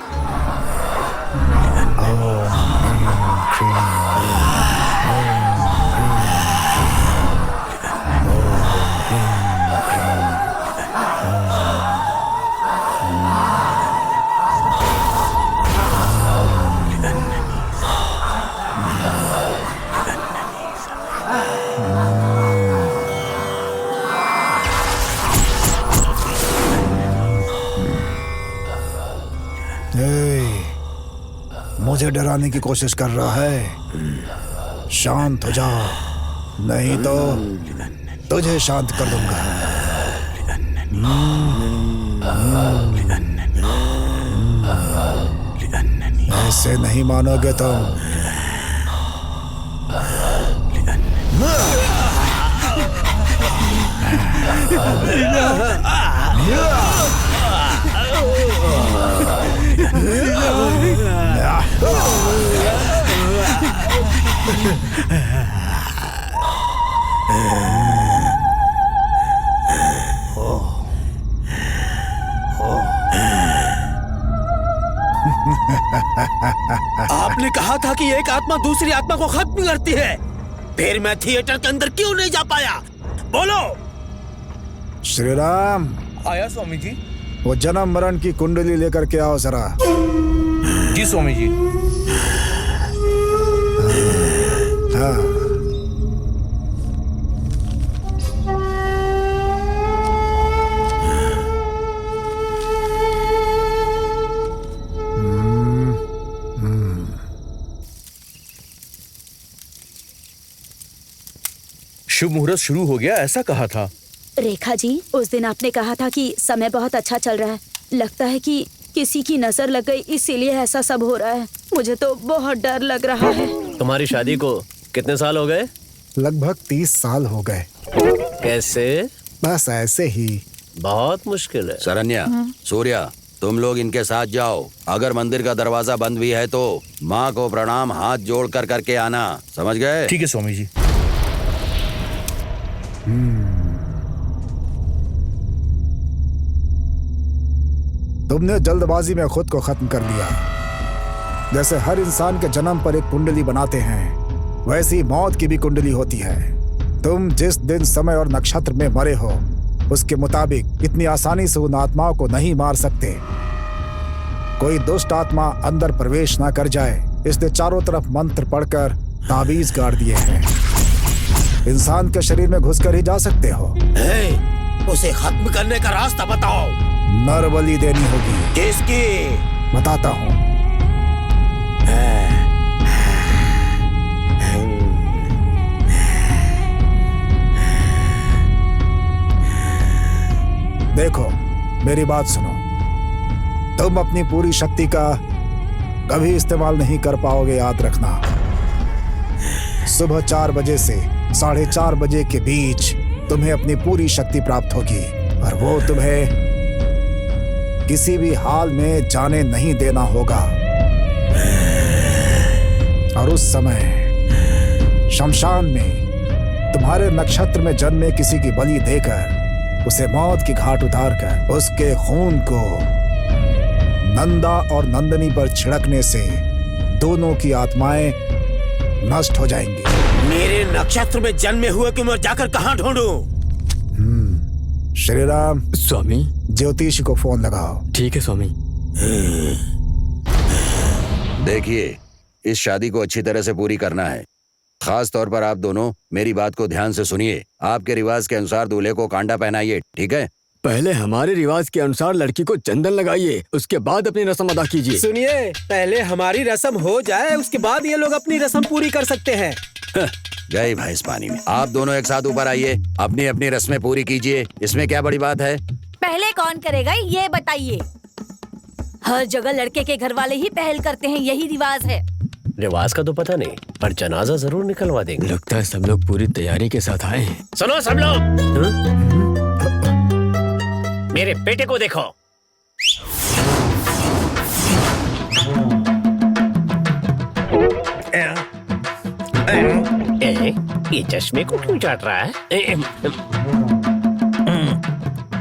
मुझे डराने की कोशिश कर रहा है। शांत हो जा, नहीं तो तुझे शांत कर दूंगा। ऐसे नहीं मानोगे तुम। आपने कहा था कि एक आत्मा दूसरी आत्मा को खत्म करती है, फिर मैं थिएटर के अंदर क्यों नहीं जा पाया? बोलो। श्री राम, आया स्वामी जी। वो जन्म मरण की कुंडली लेकर के आओ जरा। जी स्वामी जी। हाँ। शुभ मुहूर्त शुरू हो गया ऐसा कहा था। रेखा जी, उस दिन आपने कहा था कि समय बहुत अच्छा चल रहा है। लगता है कि किसी की नजर लग गई, इसीलिए ऐसा सब हो रहा है। मुझे तो बहुत डर लग रहा है। तुम्हारी शादी को कितने साल हो गए? लगभग 30 साल हो गए। कैसे? बस ऐसे ही। बहुत मुश्किल है। शरण्या, सूर्या, तुम लोग इनके साथ जाओ। अगर मंदिर का दरवाजा बंद भी है तो माँ को प्रणाम हाथ जोड़ कर करके आना, समझ गए? ठीक है स्वामी जी। तुमने जल्दबाजी में खुद को खत्म कर लिया। जैसे हर इंसान के जन्म पर एक कुंडली बनाते हैं, वैसी मौत की भी कुंडली होती है। तुम जिस दिन, समय और नक्षत्र में मरे हो, उसके मुताबिक इतनी आसानी से उन आत्माओं को नहीं मार सकते। कोई दुष्ट आत्मा अंदर प्रवेश ना कर जाए, इसलिए चारों तरफ मंत्र पढ़कर ताबीज गाड़ दिए हैं। इंसान के शरीर में घुसकर ही जा सकते हो। उसे खत्म करने का रास्ता बताओ। नर बलि देनी होगी। किसकी? बताता हूँ। देखो, मेरी बात सुनो। तुम अपनी पूरी शक्ति का कभी इस्तेमाल नहीं कर पाओगे, याद रखना। सुबह 4 बजे से 4:30 बजे के बीच तुम्हें अपनी पूरी शक्ति प्राप्त होगी और वो तुम्हें किसी भी हाल में जाने नहीं देना होगा। और उस समय शमशान में तुम्हारे नक्षत्र में जन्मे किसी की बलि देकर उसे मौत की घाट उतारकर उसके खून को नंदा और नंदनी पर छिड़कने से दोनों की आत्माएं नष्ट हो जाएंगी। मेरे नक्षत्र में जन्मे हुए को मैं जाकर कहाँ ढूंढूं? श्री राम। स्वामी। ज्योतिषी को फोन लगाओ। ठीक है स्वामी। देखिए, इस शादी को अच्छी तरह से पूरी करना है। खास तौर पर आप दोनों मेरी बात को ध्यान से सुनिए। आपके रिवाज के अनुसार दूल्हे को कांडा पहनाइए, ठीक है? पहले हमारे रिवाज के अनुसार लड़की को चंदन लगाइए, उसके बाद अपनी रस्म अदा कीजिए। सुनिए, पहले हमारी रस्म हो जाए, उसके बाद ये लोग अपनी रस्म पूरी कर सकते हैं। गए भैंस पानी में। आप दोनों एक साथ ऊपर आइए, अपनी अपनी रस्में पूरी कीजिए। इसमें क्या बड़ी बात है? पहले कौन करेगा ये बताइए। हर जगह लड़के के घर वाले ही पहल करते हैं, यही रिवाज है। रिवाज का तो पता नहीं, पर जनाजा जरूर निकलवा देंगे। लगता है सब लोग पूरी तैयारी के साथ आए हैं। सुनो सब लोग, मेरे बेटे को देखो। ये चश्मे को क्यों चाट रहा है?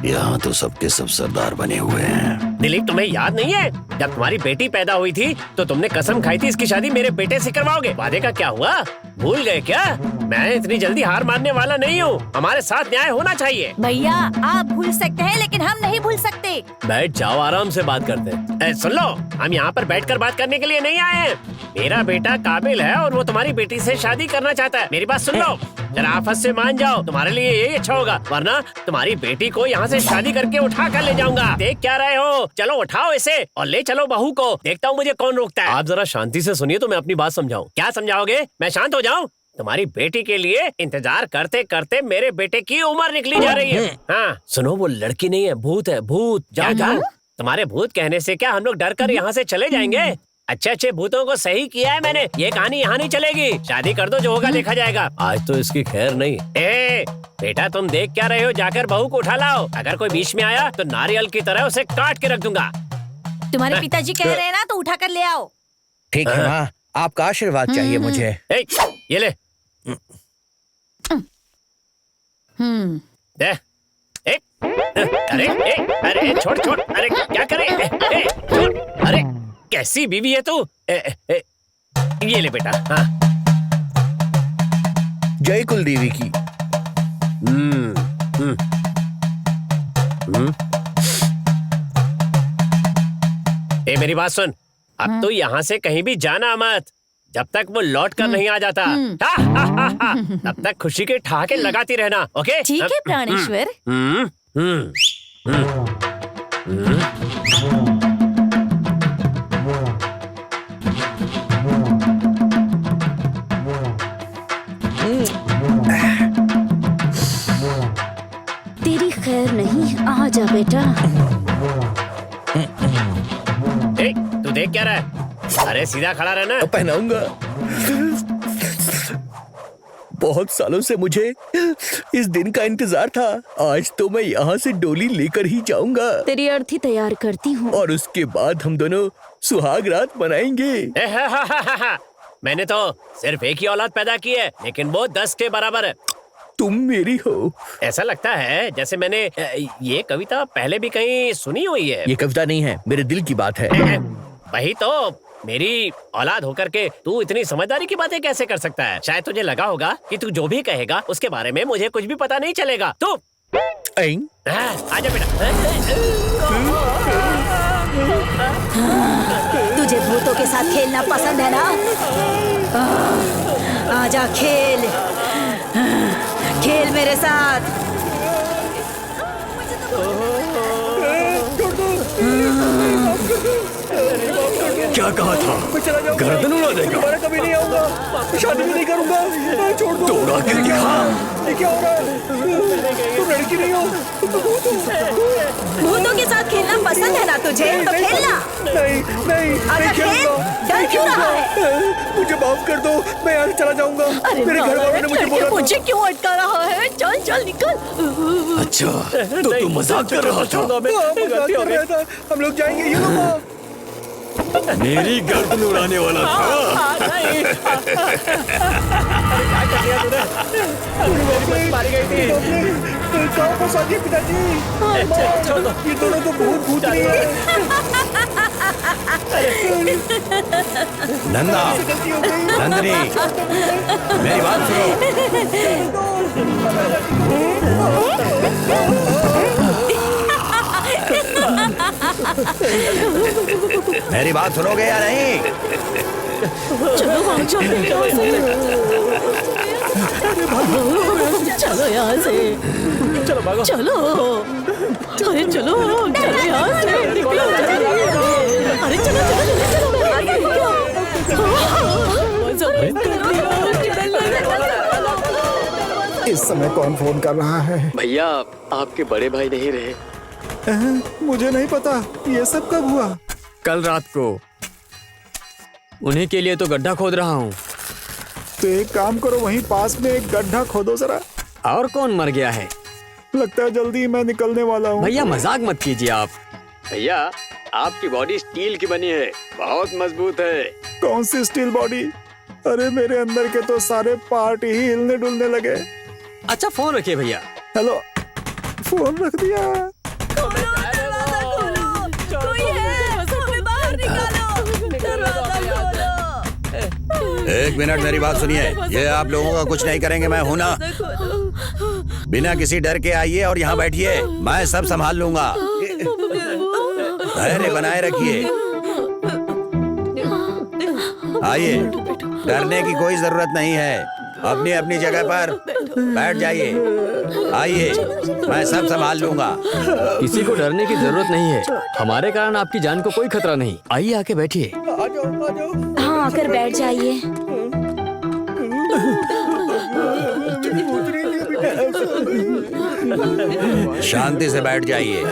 यहाँ तो सबके सब सरदार बने हुए हैं। दिलीप, तुम्हें याद नहीं है जब तुम्हारी बेटी पैदा हुई थी तो तुमने कसम खाई थी इसकी शादी मेरे बेटे से करवाओगे। वादे का क्या हुआ? भूल गए क्या? मैं इतनी जल्दी हार मानने वाला नहीं हूँ। हमारे साथ न्याय होना चाहिए। भैया, आप भूल सकते हैं लेकिन हम नहीं भूल सकते। बैठ जाओ, आराम से बात करते हैं। सुन लो, हम यहाँ पर बैठकर बात करने के लिए नहीं आए हैं। मेरा बेटा काबिल है और वो तुम्हारी बेटी से शादी करना चाहता है। मेरी बात सुन लो, जरा आफत से मान जाओ, तुम्हारे लिए यही अच्छा होगा। वरना तुम्हारी बेटी को यहाँ से शादी करके उठा कर ले जाऊंगा। देख क्या रहे हो? चलो उठाओ इसे और ले चलो बहू को। देखता हूँ मुझे कौन रोकता है। आप जरा शांति से सुनिए तो मैं अपनी बात समझाऊं। क्या समझाओगे? मैं शांत हो जाऊं? तुम्हारी बेटी के लिए इंतजार करते करते मेरे बेटे की उम्र निकली जा रही है। हाँ, सुनो, वो लड़की नहीं है, भूत है, भूत। जाओ जाओ। तुम्हारे भूत कहने से क्या हम लोग डर कर यहाँ से चले जाएंगे? अच्छे अच्छे भूतों को सही किया है मैंने। ये कहानी यहाँ नहीं चलेगी। शादी कर दो, जो होगा देखा जाएगा। आज तो इसकी खैर नहीं। बेटा, तुम देख क्या रहे हो? जाकर बहू को उठा लाओ। अगर कोई बीच में आया तो नारियल की तरह उसे काट के रख दूंगा। तुम्हारे पिताजी कह रहे हैं ना, तो उठा कर ले आओ। ठीक है माँ, आपका आशीर्वाद चाहिए मुझे। ये ले। दे। अरे छोड़ छोड़। अरे क्या करे? छोड़। अरे कैसी बीवी है तू? ये ले बेटा। हाँ। जय कुलदेवी की। बात सुन, अब तू यहाँ से कहीं भी जाना मत जब तक वो लौट कर नहीं आ जाता। तब तक खुशी के ठहाके लगाती रहना, ओके? ठीक है प्राणेश्वर। तेरी खैर नहीं, आ जा बेटा। ए, तू देख क्या रहा है? अरे सीधा खड़ा रहना। पहनाऊंगा। बहुत सालों से मुझे इस दिन का इंतजार था। आज तो मैं यहाँ से डोली लेकर ही जाऊंगा तेरी अर्थी तैयार करती हूँ। और उसके बाद हम दोनों सुहाग रात मनाएंगे। मैंने तो सिर्फ एक ही औलाद पैदा की है, लेकिन वो 10 के बराबर है। तुम मेरी हो। ऐसा लगता है जैसे मैंने ये कविता पहले भी कहीं सुनी हुई है। ये कविता नहीं है, मेरे दिल की बात है। वही तो, मेरी औलाद होकर के तू इतनी समझदारी की बातें कैसे कर सकता है? शायद तुझे लगा होगा कि तू जो भी कहेगा उसके बारे में मुझे कुछ भी पता नहीं चलेगा। तू आजा बेटा। तुझे भूतों के साथ खेलना पसंद है ना? आजा खेल, खेल मेरे साथ। क्या कहा था? गर्दन उड़ा देगा। दोबारा कभी नहीं आऊंगा, शादी भी नहीं करूंगा। छोड़ दो। दौड़ा के दिखा। ये क्या हो रहा है? तुम लड़की नहीं हो, तुम तो भूत हो। भूतों के साथ खेलना पसंद है ना तुझे? तो खेलना। नहीं नहीं, आजा खेल, डर क्यों रहा है? मुझे माफ कर दो, मैं यहाँ से चला जाऊंगा। मेरे घर वालों ने मुझे बोला था। मुझे क्यों अटका रहा है? चल चल निकल। अच्छा, तो तू मजाक कर रहा था। मजाक कर रहा था। हम लोग जाएंगे, ये लोग मेरी गर्दन उड़ाने वाला था। मारी गई थी। कहाँ फंसा दिए पिताजी? ये दोनों तो बहुत भूत नहीं है। नंदा, नंदिनी, मेरी बात सुनो। मेरी बात सुनोगे या नहीं? चलो भाग चलो चलो यहाँ से। चलो भागो। चलो, अरे चलो चलो यहाँ से निकलो। अरे चलो इस समय कौन फोन कर रहा है? भैया, आपके बड़े भाई नहीं रहे? मुझे नहीं पता, ये सब कब हुआ? कल रात को। उन्हीं के लिए तो गड्ढा खोद रहा हूँ। तो एक काम करो, वहीं पास में एक गड्ढा खोदो जरा। और कौन मर गया है? लगता है जल्दी मैं निकलने वाला हूँ। भैया मजाक मत कीजिए आप। भैया, आपकी बॉडी स्टील की बनी है, बहुत मजबूत है। कौन सी स्टील बॉडी? अरे मेरे अंदर के तो सारे पार्ट ही हिलने डुलने लगे। अच्छा फोन रखिए भैया। हेलो, फोन रख दिया। एक मिनट, मेरी बात सुनिए। ये आप लोगों का कुछ नहीं करेंगे, मैं हूं ना। बिना किसी डर के आइए और यहाँ बैठिए, मैं सब संभाल लूंगा। धैर्य बनाए रखिए। आइए, डरने की कोई जरूरत नहीं है। अपनी अपनी जगह पर बैठ जाइए। आइए, मैं सब संभाल लूंगा। किसी को डरने की जरूरत नहीं है। हमारे कारण आपकी जान को कोई खतरा नहीं। आइए, आके बैठिए। हाँ, आकर बैठ जाइए। शांति से बैठ जाइए।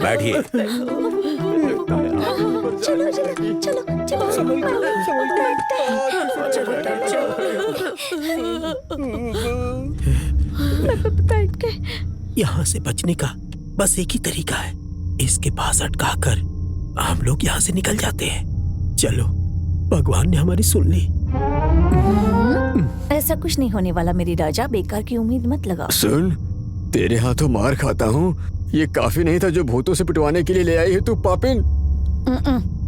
बैठिए। चलो चलो चलो चलो। बैठ के। यहाँ से बचने का बस एक ही तरीका है, इसके पास अटका कर हम लोग यहाँ से निकल जाते हैं। चलो, भगवान ने हमारी सुन ली। ऐसा कुछ नहीं होने वाला मेरी राजा, बेकार की उम्मीद मत लगाओ। सुन, तेरे हाथों मार खाता हूँ, ये काफी नहीं था जो भूतों से पिटवाने के लिए ले आई है तू पापिन।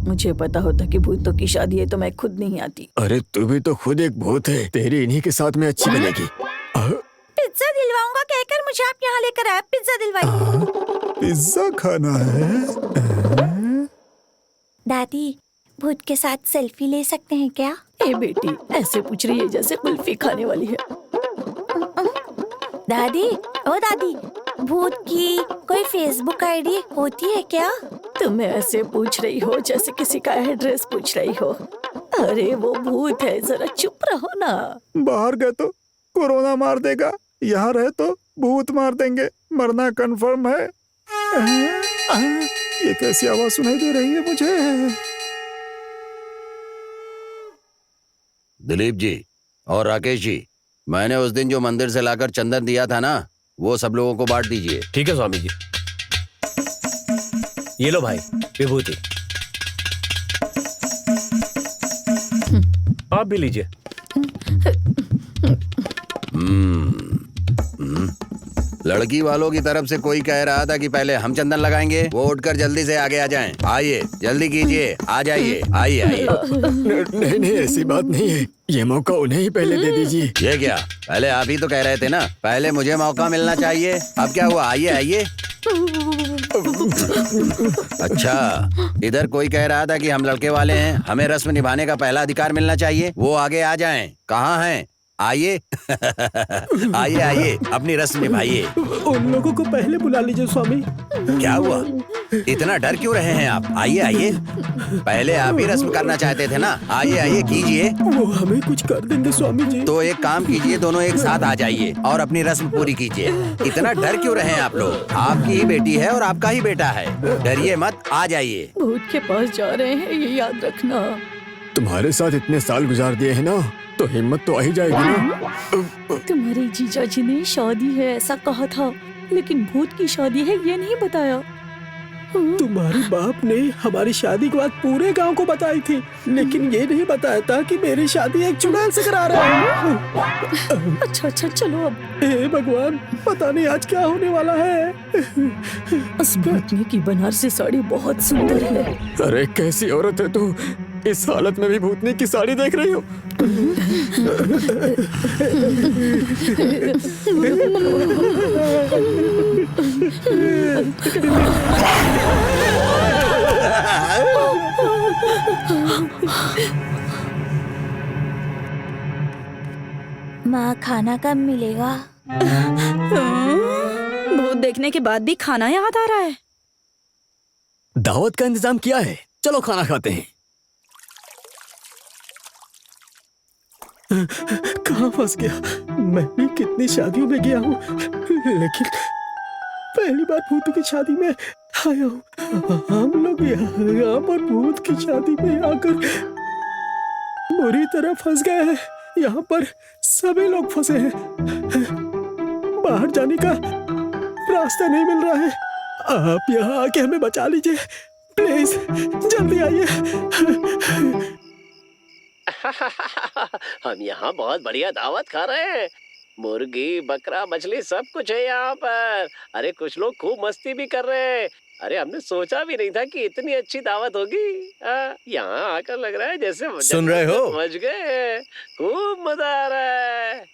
मुझे पता होता कि भूतों की शादी है तो मैं खुद नहीं आती। अरे तू भी तो खुद एक भूत है, तेरी इन्हीं के साथ में अच्छी बनेगी। पिज्जा दिलवाऊंगा कहकर मुझे आप यहाँ लेकर आए। पिज्जा दिलवाइए। पिज्जा खाना है। दादी, भूत के साथ सेल्फी ले सकते हैं क्या? ए बेटी, ऐसे पूछ रही है जैसे कुल्फी खाने वाली है। दादी, ओ दादी, भूत की कोई फेसबुक आईडी होती है क्या? तुम ऐसे पूछ रही हो जैसे किसी का एड्रेस पूछ रही हो। अरे वो भूत है, जरा चुप रहो ना। बाहर गए तो कोरोना मार देगा, यहाँ रहे तो भूत मार देंगे, मरना कंफर्म है। ये कैसी आवाज सुनाई दे रही है मुझे? दिलीप जी और राकेश जी, मैंने उस दिन जो मंदिर से लाकर चंदन दिया था ना, वो सब लोगों को बांट दीजिए। ठीक है स्वामी जी। ये लो भाई विभूति, आप भी लीजिए। लड़की वालों की तरफ से कोई कह रहा था कि पहले हम चंदन लगाएंगे, वो उठकर जल्दी से आगे आ जाएं। आइए, जल्दी कीजिए, आ जाइए, आइए आइए। नहीं नहीं, ऐसी बात नहीं है, ये मौका उन्हें ही पहले दे दीजिए। ये क्या, पहले आप ही तो कह रहे थे ना पहले मुझे मौका मिलना चाहिए। अब क्या हुआ, आइए आइए। अच्छा, इधर कोई कह रहा था कि हम लड़के वाले हैं, हमें रस्म निभाने का पहला अधिकार मिलना चाहिए। वो आगे आ जाएं। कहाँ हैं? आइए आइए आइए, अपनी रस्म निभाइए। उन लोगों को पहले बुला लीजिए स्वामी। क्या हुआ, इतना डर क्यों रहे हैं आप? आइए आइए, पहले आप ही रस्म करना चाहते थे ना। आइए आइए, कीजिए। वो हमें कुछ कर देंगे स्वामी जी। तो एक काम कीजिए, दोनों एक साथ आ जाइए और अपनी रस्म पूरी कीजिए। इतना डर क्यों रहे हैं आप लोग? आपकी ही बेटी है और आपका ही बेटा है, डरिए मत, आ जाइए। भूत के पास जा रहे हैं, ये याद रखना। तुम्हारे साथ इतने साल गुजार दिए हैं ना, तो हिम्मत तो आ ही जाएगी ना। तुम्हारे जीजा जी ने शादी है ऐसा कहा था, लेकिन भूत की शादी है ये नहीं बताया। तुम्हारे बाप ने हमारी शादी के बाद पूरे गांव को बताई थी, लेकिन ये नहीं बताया था कि मेरी शादी एक चुड़ैल से करा रहा है। अच्छा अच्छा, चलो अब। हे भगवान, पता नहीं आज क्या होने वाला है। उस भूतनी की बनारसी साड़ी बहुत सुंदर है। अरे कैसी औरत है तू, इस हालत में भी भूतनी की साड़ी देख रही हो। माँ, खाना कब मिलेगा? भूत देखने के बाद भी खाना याद आ रहा है। दावत का इंतजाम किया है, चलो खाना खाते हैं। कहाँ फंस गया? मैं भी कितनी शादियों में गया हूँ, लेकिन पहली बार भूत की शादी में आया हूँ। हम लोग यहाँ पर भूत की शादी में आकर बुरी तरह फंस गए हैं। यहाँ पर सभी लोग फंसे हैं, बाहर जाने का रास्ता नहीं मिल रहा है। आप यहाँ आके हमें बचा लीजिए प्लीज, जल्दी आइए। हम यहाँ बहुत बढ़िया दावत खा रहे हैं, मुर्गी बकरा मछली सब कुछ है यहाँ पर। अरे कुछ लोग खूब मस्ती भी कर रहे हैं। अरे हमने सोचा भी नहीं था कि इतनी अच्छी दावत होगी। यहाँ आकर लग रहा है जैसे सुन रहे हो? समझ गए, खूब मजा आ रहा है।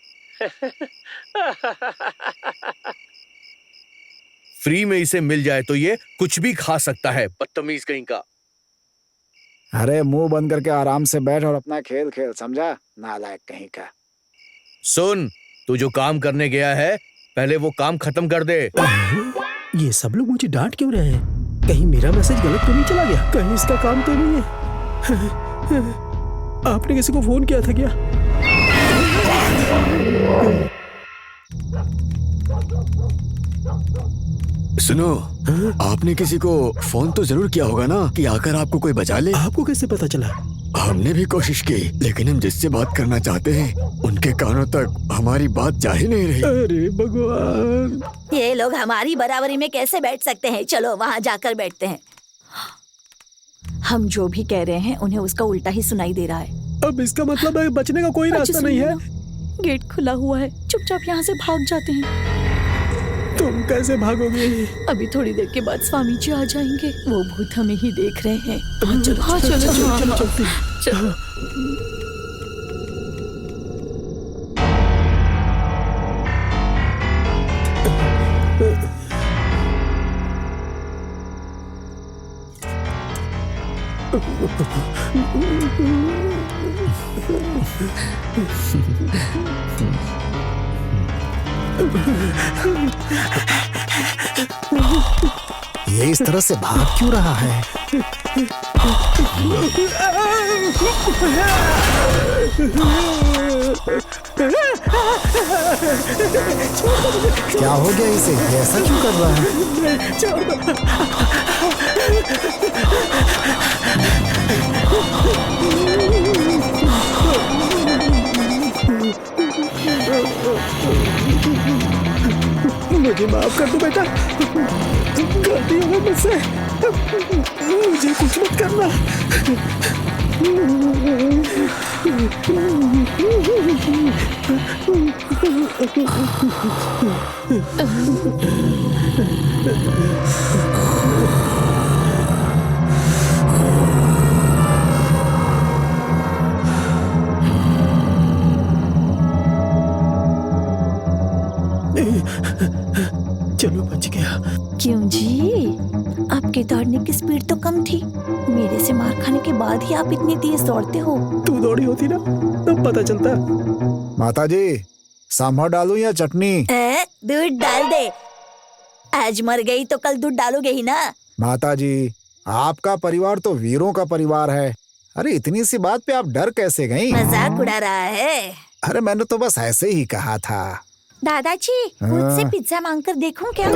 फ्री में इसे मिल जाए तो ये कुछ भी खा सकता है, बदतमीज कहीं का। अरे मुंह बंद करके आराम से बैठ और अपना खेल खेल, समझा? नालायक कहीं का। सुन, तू जो काम करने गया है पहले वो काम खत्म कर दे। ये सब लोग मुझे डांट क्यों रहे हैं? कहीं मेरा मैसेज गलत तो नहीं चला गया? कहीं इसका काम तो नहीं है? आपने किसी को फोन किया था क्या? सुनो, आपने किसी को फोन तो जरूर किया होगा ना कि आकर आपको कोई बचा ले। आपको कैसे पता चला? हमने भी कोशिश की, लेकिन हम जिससे बात करना चाहते हैं उनके कानों तक हमारी बात जा ही नहीं रही। अरे भगवान, ये लोग हमारी बराबरी में कैसे बैठ सकते हैं? चलो वहाँ जाकर बैठते हैं। हम जो भी कह रहे हैं उन्हें उसका उल्टा ही सुनाई दे रहा है। अब इसका मतलब है बचने का कोई रास्ता नहीं है? गेट खुला हुआ है, चुपचाप यहाँ से भाग जाते हैं। तुम कैसे भागोगे? अभी थोड़ी देर के बाद स्वामी जी आ जाएंगे, वो भूत हमें ही देख रहे हैं। हाँ चलो। ये इस तरह से भाग क्यों रहा है? क्या हो गया इसे? ये ऐसा क्यों कर रहा है? मुझे माफ कर दो बेटा, गलती हो गई मुझसे, मुझे कुछ मत करना। चलो बच गया। क्यों जी, आपके दौड़ने की स्पीड तो कम थी। मेरे से मार खाने के बाद ही आप इतनी तेज दौड़ते हो। तू दौड़ी होती ना तब पता चलता। माता जी, सांभर डालूं या चटनी? दूध डाल दे। आज मर गई तो कल दूध डालोगे ही ना। माता जी, आपका परिवार तो वीरों का परिवार है। अरे इतनी सी बात पे आप डर कैसे गईं? मजाक उड़ा रहा है। अरे मैंने तो बस ऐसे ही कहा था। दादाजी, मुझसे पिज्जा मांगकर देखूं क्या?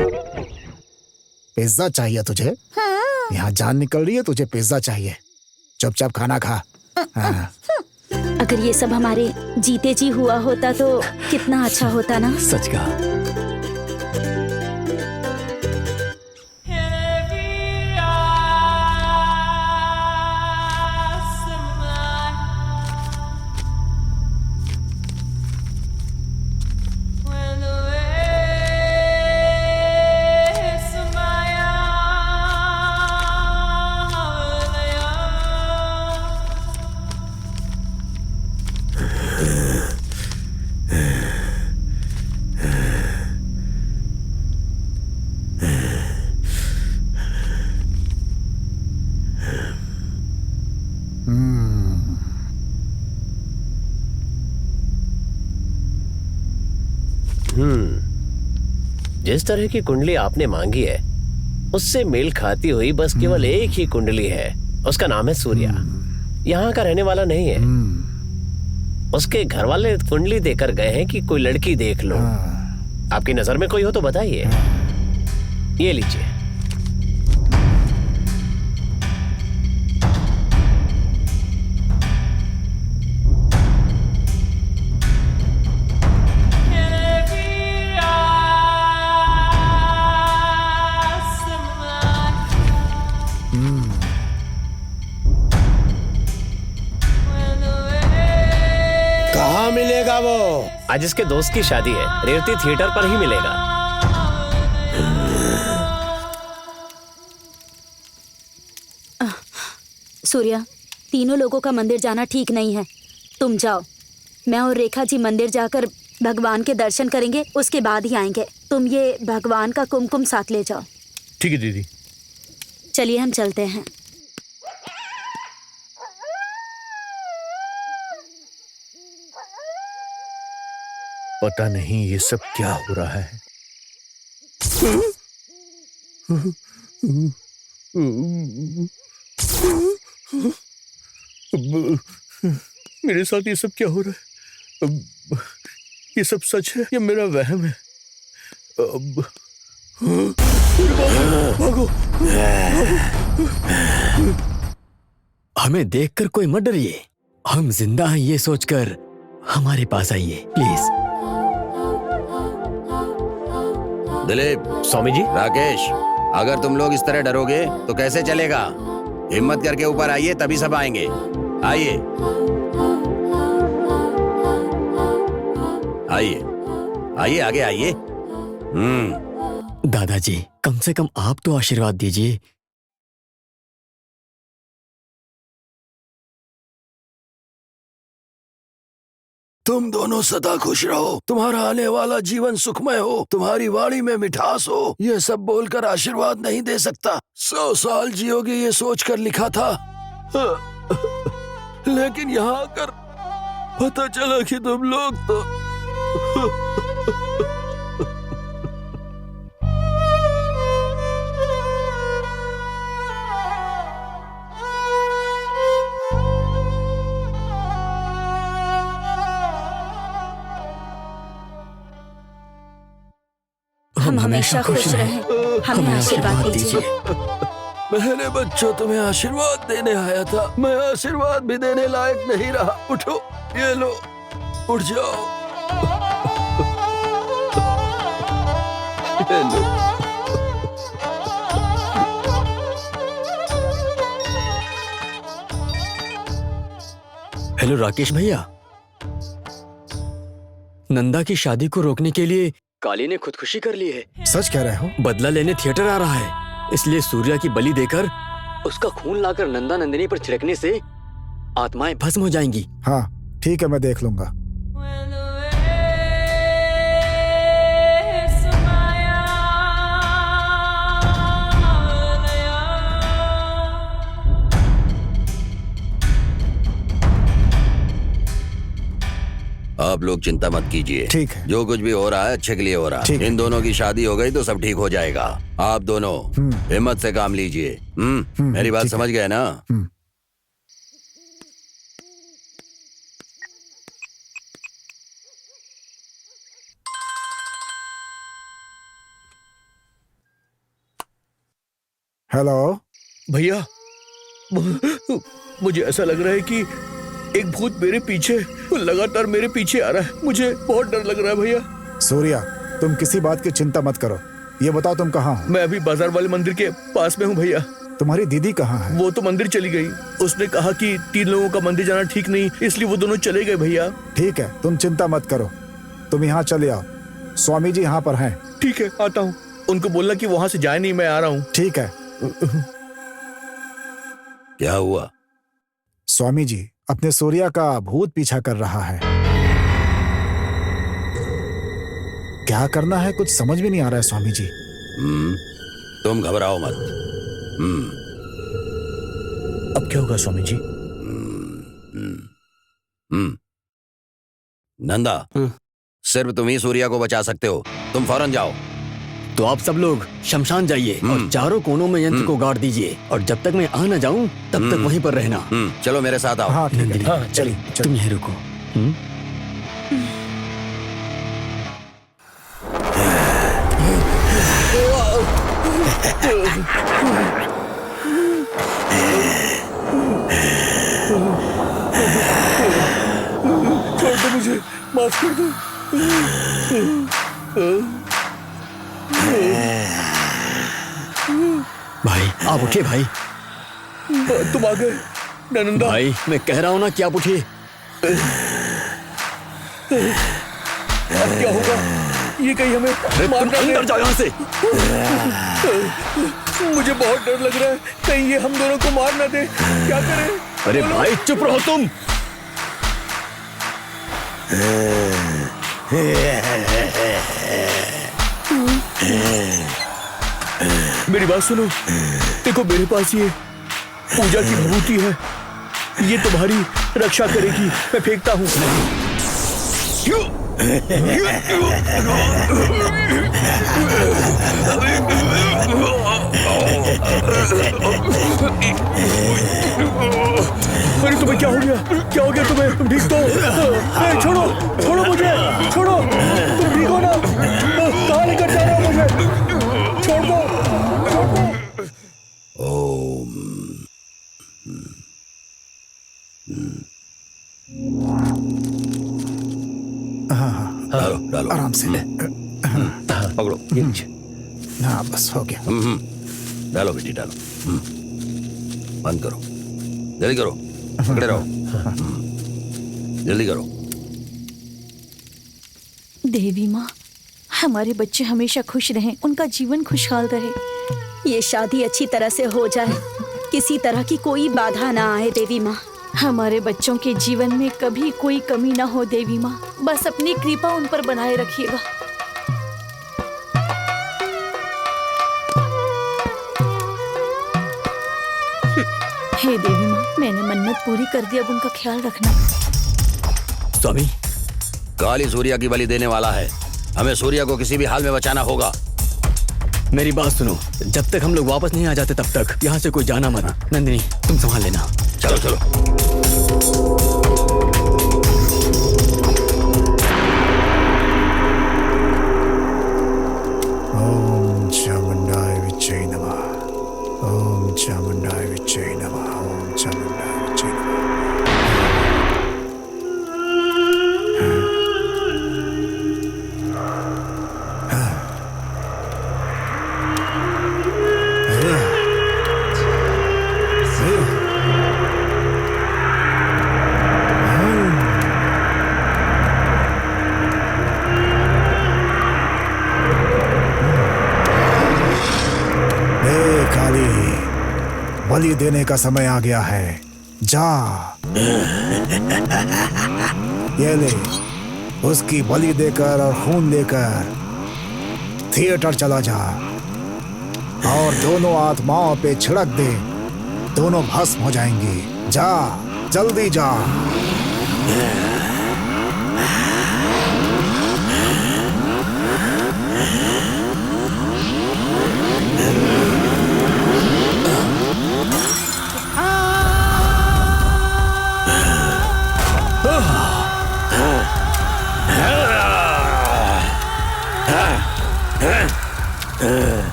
पिज्जा चाहिए तुझे? हाँ। यहाँ जान निकल रही है, तुझे पिज्जा चाहिए। चुपचाप खाना खा। हाँ। अगर ये सब हमारे जीते जी हुआ होता तो कितना अच्छा होता ना। सच कहा। जिस तरह की कुंडली आपने मांगी है उससे मेल खाती हुई बस केवल एक ही कुंडली है। उसका नाम है सूर्या। यहाँ का रहने वाला नहीं है। उसके घर वाले कुंडली देकर गए हैं कि कोई लड़की देख लो। आपकी नजर में कोई हो तो बताइए। ये लीजिए। कहाँ मिलेगा वो? आज इसके दोस्त की शादी है, रेवती थिएटर पर ही मिलेगा। सूर्या, तीनों लोगों का मंदिर जाना ठीक नहीं है। तुम जाओ, मैं और रेखा जी मंदिर जाकर भगवान के दर्शन करेंगे, उसके बाद ही आएंगे। तुम ये भगवान का कुमकुम साथ ले जाओ। ठीक है दीदी। चलिए हम चलते हैं। पता नहीं ये सब क्या हो रहा है। मेरे साथ ये सब क्या हो रहा है? ये सब सच है या मेरा वहम है? भागो। हमें देखकर कोई मत डरिए। हम जिंदा हैं ये सोचकर हमारे पास आइए प्लीज। दिलीप, स्वामी जी। राकेश, अगर तुम लोग इस तरह डरोगे तो कैसे चलेगा? हिम्मत करके ऊपर आइए, तभी सब आएंगे। आइए आइए आइए, आगे आइए। दादाजी, कम से कम आप तो आशीर्वाद दीजिए। तुम दोनों सदा खुश रहो, तुम्हारा आने वाला जीवन सुखमय हो, तुम्हारी वाणी में मिठास हो। ये सब बोलकर आशीर्वाद नहीं दे सकता। 100 साल जियोगे ये सोचकर लिखा था, लेकिन यहाँ आकर पता चला कि तुम लोग तो हम हमेशा खुश रहें। हमें आशीर्वाद दीजिए। मेरे बच्चों, तुम्हें आशीर्वाद देने आया था। मैं आशीर्वाद भी देने लायक नहीं रहा। उठो, ये लो, उठ जाओ। ये लो। हेलो राकेश भैया, नंदा की शादी को रोकने के लिए काली ने खुदकुशी कर ली है। सच कह रहे हो? बदला लेने थिएटर आ रहा है, इसलिए सूर्या की बलि देकर उसका खून लाकर नंदा नंदिनी पर छिड़कने से आत्माएं भस्म हो जाएंगी। हाँ ठीक है, मैं देख लूंगा। आप लोग चिंता मत कीजिए। ठीक है। जो कुछ भी हो रहा है अच्छे के लिए हो रहा है। इन दोनों की शादी हो गई तो सब ठीक हो जाएगा। आप दोनों हिम्मत से काम लीजिए। मेरी बात समझ गए ना? हेलो भैया, मुझे ऐसा लग रहा है कि एक भूत मेरे पीछे, लगातार मेरे पीछे आ रहा है। मुझे बहुत डर लग रहा है भैया। सूर्या, तुम किसी बात की चिंता मत करो। ये बताओ तुम कहाँ हो? मैं अभी बाजार वाले मंदिर के पास में हूँ भैया। तुम्हारी दीदी कहाँ है? वो तो मंदिर चली गई। उसने कहा कि 3 लोगों का मंदिर जाना ठीक नहीं, इसलिए वो दोनों चले गए भैया। ठीक है, तुम चिंता मत करो। तुम यहाँ चले आओ, स्वामी जी यहाँ पर हैं। ठीक है, आता हूँ। उनको बोलना कि वहाँ से जाए नहीं, मैं आ रहा हूँ। ठीक है। क्या हुआ? स्वामी जी, अपने सूर्या का भूत पीछा कर रहा है। क्या करना है कुछ समझ भी नहीं आ रहा है स्वामी जी। तुम घबराओ मत। अब क्या होगा स्वामी जी? नंदा, सिर्फ तुम ही सूर्या को बचा सकते हो। तुम फौरन जाओ। तो आप सब लोग शमशान जाइए और चारों कोनों में यंत्र को गाड़ दीजिए, और जब तक मैं आ न जाऊं तब तक वहीं पर रहना। चलो मेरे साथ आओ। हाँ ठीक है, नंदिनी, हाँ, चलिए तुम यहीं रुको। छोड़ दो मुझे, माफ कर दो। भाई आप उठिए भाई। तुम आ गए नंदा। भाई मैं कह रहा हूँ ना कि आप उठिए। अब क्या होगा? ये कहीं हमें मारना दे। अंदर जाओ यहाँ से। मुझे बहुत डर लग रहा है, कहीं ये हम दोनों को मार ना दे। क्या करें? अरे भाई चुप रहो तुम। मेरी बात सुनो, देखो मेरे पास ये पूजा की विभूति है, ये तुम्हारी रक्षा करेगी। मैं फेंकता हूँ। अरे तुम्हें क्या हो गया? क्या हो गया तुम्हें? तुम ठीक तो? छोड़ो, छोड़ो मुझे, छोड़ो। तुम ठीक हो ना? कहाँ लेकर जा रहे हो मुझे? छोड़ दो, छोड़ दो। ओम। हाँ हाँ, डालो डालो आराम से। पकड़ो। हाँ बस हो गया। डालो बेटी डालो। बंद करो, जल्दी करो, पकड़े रहो। जल्दी करो। देवी माँ, हमारे बच्चे हमेशा खुश रहें, उनका जीवन खुशहाल रहे। ये शादी अच्छी तरह से हो जाए, किसी तरह की कोई बाधा ना आए देवी माँ। हमारे बच्चों के जीवन में कभी कोई कमी ना हो देवी माँ, बस अपनी कृपा उन पर बनाए रखिएगा। हे देवी माँ, मैंने मन्नत पूरी कर दी, अब उनका ख्याल रखना। स्वामी, काली सूर्या की बलि देने वाला है। हमें सूर्या को किसी भी हाल में बचाना होगा। मेरी बात सुनो, जब तक हम लोग वापस नहीं आ जाते तब तक यहाँ से कोई जाना मत। नंदिनी, तुम संभाल लेना। चलो चलो। ओम चामुंडाय विच्चे नमः। ओम चामुंडाय विच्चे नमः। ओम चामुंडाय विच्चे नमः। बलि देने का समय आ गया है, जा। ये ले, उसकी बलि देकर और खून देकर थिएटर चला जा और दोनों आत्माओं पे छिड़क दे, दोनों भस्म हो जाएंगी। जा, जल्दी जा।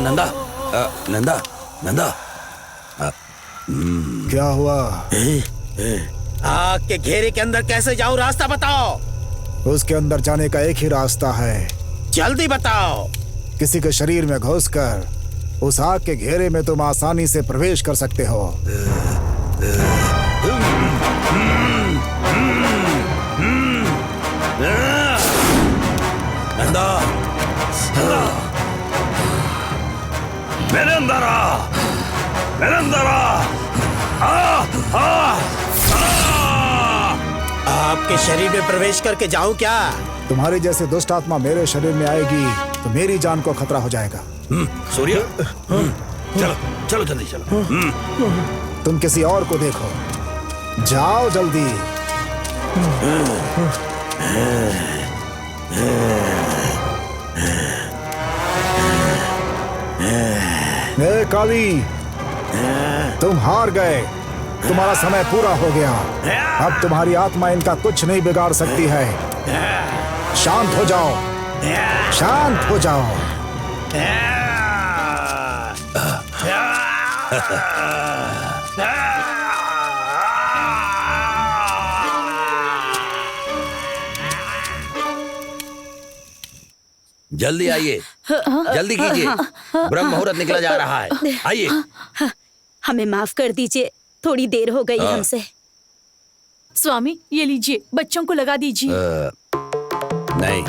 नंदा, नंदा, नंदा। क्या हुआ? आग के घेरे के अंदर कैसे जाऊं, रास्ता बताओ। उसके अंदर जाने का एक ही रास्ता है। जल्दी बताओ। किसी के शरीर में घुसकर उस आग के घेरे में तुम आसानी से प्रवेश कर सकते हो। नंदा, मेरे अंदर आ, मेरे अंदर आ। आपके शरीर में प्रवेश करके जाऊं क्या? तुम्हारी जैसे दुष्ट आत्मा मेरे शरीर में आएगी तो मेरी जान को खतरा हो जाएगा। सूर्य, चलो चलो जल्दी चलो। तुम किसी और को देखो, जाओ जल्दी। ए काली, तुम हार गए। तुम्हारा समय पूरा हो गया। अब तुम्हारी आत्मा इनका कुछ नहीं बिगाड़ सकती है। शांत हो जाओ, शांत हो जाओ। जल्दी आइए, जल्दी कीजिए, ब्रह्म मुहूर्त निकला जा रहा है। आइए। हमें माफ कर दीजिए, थोड़ी देर हो गई हमसे। स्वामी, ये लीजिए, बच्चों को लगा दीजिए। नहीं,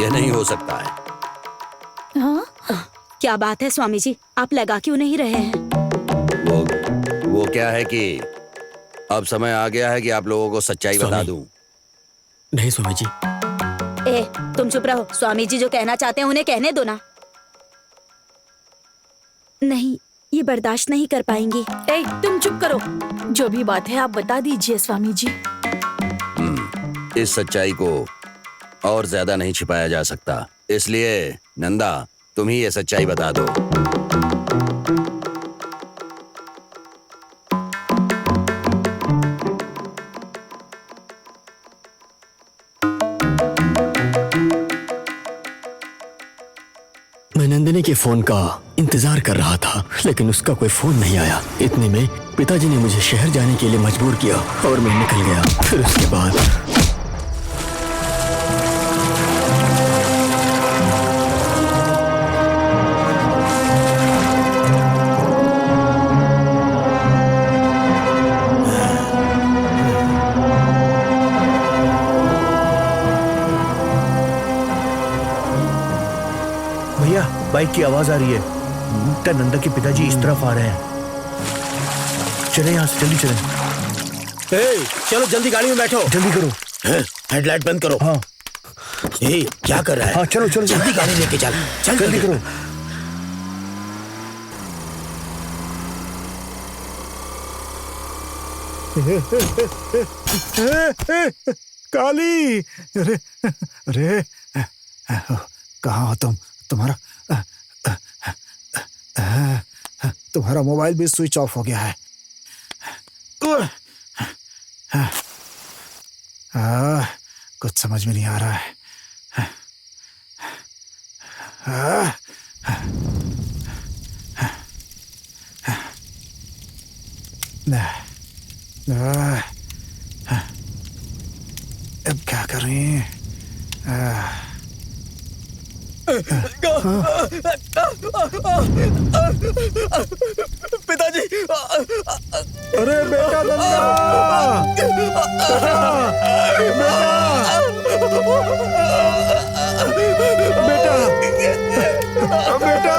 यह नहीं हो सकता है। हाँ? क्या बात है स्वामी जी, आप लगा क्यों नहीं रहे हैं? वो क्या है कि अब समय आ गया है कि आप लोगों को सच्चाई बता दूं। नहीं स्वामी जी। ए, तुम चुप रहो। स्वामी जी जो कहना चाहते हैं उन्हें कहने दो ना। नहीं, ये बर्दाश्त नहीं कर पाएंगी। ए, तुम चुप करो। जो भी बात है आप बता दीजिए स्वामी जी। इस सच्चाई को और ज्यादा नहीं छिपाया जा सकता। इसलिए नंदा, तुम ही ये सच्चाई बता दो। मैं नंदिनी के फोन का इंतजार कर रहा था, लेकिन उसका कोई फोन नहीं आया। इतने में पिताजी ने मुझे शहर जाने के लिए मजबूर किया और मैं निकल गया। फिर उसके बाद भैया, बाइक की आवाज आ रही है। लगता है नंदा के पिताजी इस तरफ आ रहे हैं। चले यहाँ से, जल्दी चले। चलो जल्दी गाड़ी में बैठो। जल्दी करो। हेडलाइट बंद करो। हाँ। क्या कर रहा है? हाँ, चलो चलो जल्दी गाड़ी लेके चल। चल जल्दी करो। काली, अरे अरे, कहाँ हो तुम? तुम्हारा मोबाइल भी स्विच ऑफ हो गया है। कुछ समझ में नहीं आ रहा है। अब क्या करें? पिताजी! अरे बेटा नंदा! बेटा!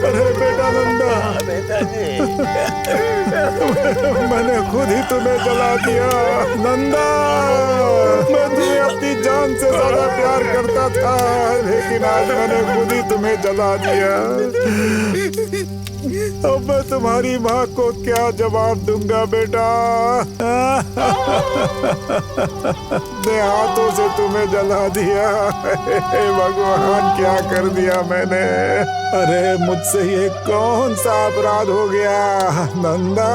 अरे बेटा नंदा! मैंने खुद ही तुम्हें जला दिया नंदा। मैं तुम्हें अपनी जान से ज्यादा प्यार करता था, लेकिन आज मैंने खुद ही तुम्हें जला दिया। अब मैं तुम्हारी माँ को क्या जवाब दूंगा बेटा? अपने हाथों से तुम्हें जला दिया। हे भगवान, क्या कर दिया मैंने? अरे मुझसे ये कौन सा अपराध हो गया नंदा?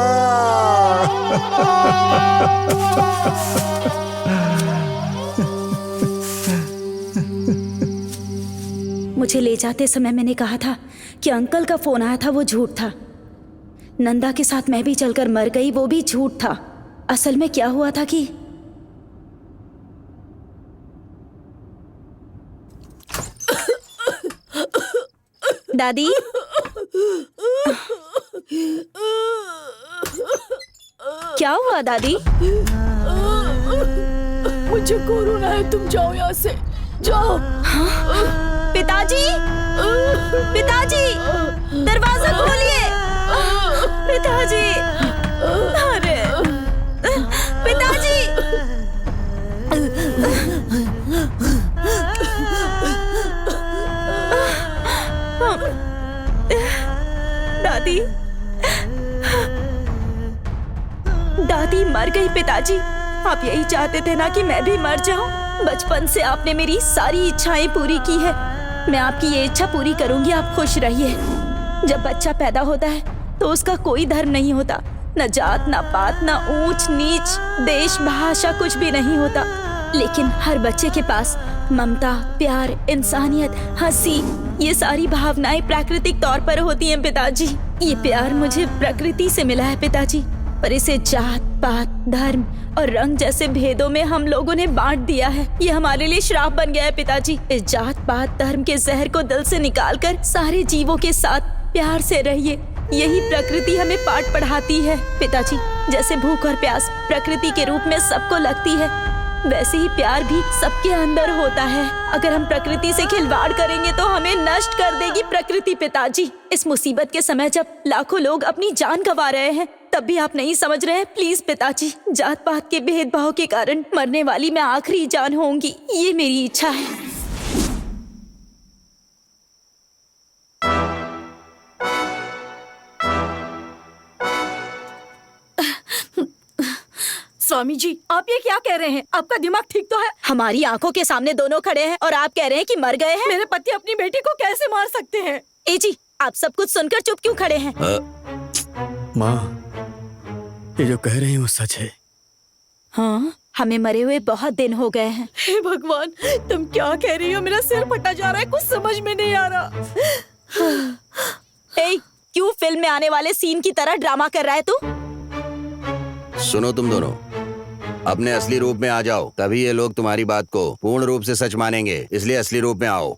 मुझे ले जाते समय मैंने कहा था कि अंकल का फोन आया था, वो झूठ था। नंदा के साथ मैं भी चलकर मर गई, वो भी झूठ था। असल में क्या हुआ था कि दादी, क्या हुआ दादी? मुझे कोरोना है, तुम जाओ यहाँ से, जाओ। पिताजी, पिताजी, दरवाजा खोलिए। पिताजी, अरे पिताजी! दादी, दादी मर गई। पिताजी, आप यही चाहते थे ना कि मैं भी मर जाऊं? बचपन से आपने मेरी सारी इच्छाएं पूरी की है। मैं आपकी ये इच्छा पूरी करूंगी, आप खुश रहिए। जब बच्चा पैदा होता है तो उसका कोई धर्म नहीं होता, न जात, न पात, न ऊंच नीच, देश, भाषा, कुछ भी नहीं होता। लेकिन हर बच्चे के पास ममता, प्यार, इंसानियत, हंसी, ये सारी भावनाएं प्राकृतिक तौर पर होती हैं पिताजी। ये प्यार मुझे प्रकृति से मिला है पिताजी, पर इसे जात, पात, धर्म और रंग जैसे भेदों में हम लोगों ने बांट दिया है। ये हमारे लिए श्राप बन गया है पिताजी। इस जात, पात, धर्म के जहर को दिल से निकालकर सारे जीवों के साथ प्यार से रहिए। यही प्रकृति हमें पाठ पढ़ाती है पिताजी। जैसे भूख और प्यास प्रकृति के रूप में सबको लगती है, वैसे ही प्यार भी सबके अंदर होता है। अगर हम प्रकृति से खिलवाड़ करेंगे तो हमें नष्ट कर देगी प्रकृति पिताजी। इस मुसीबत के समय जब लाखों लोग अपनी जान गंवा रहे हैं, तब भी आप नहीं समझ रहे हैं। प्लीज पिताजी, जात पात के भेदभाव के कारण मरने वाली मैं आखिरी जान होंगी, ये मेरी इच्छा है। स्वामी जी, आप ये क्या कह रहे हैं? आपका दिमाग ठीक तो है? हमारी आंखों के सामने दोनों खड़े हैं और आप कह रहे हैं कि मर गए हैं। मेरे पति अपनी बेटी को कैसे मार सकते हैं? ए जी, आप सब कुछ सुनकर चुप क्यों खड़े हैं? माँ, ये जो कह रहे हैं वो सच है। हाँ, हमें मरे हुए बहुत दिन हो गए हैं। हे भगवान, तुम क्या कह रही हो? मेरा सिर फटा जा रहा है, कुछ समझ में नहीं आ रहा। ए, क्यों फिल्म में आने वाले सीन की तरह ड्रामा कर रहा है तू? सुनो तुम दोनों, अपने असली रूप में आ जाओ, तभी ये लोग तुम्हारी बात को पूर्ण रूप से सच मानेंगे। इसलिए असली रूप में आओ।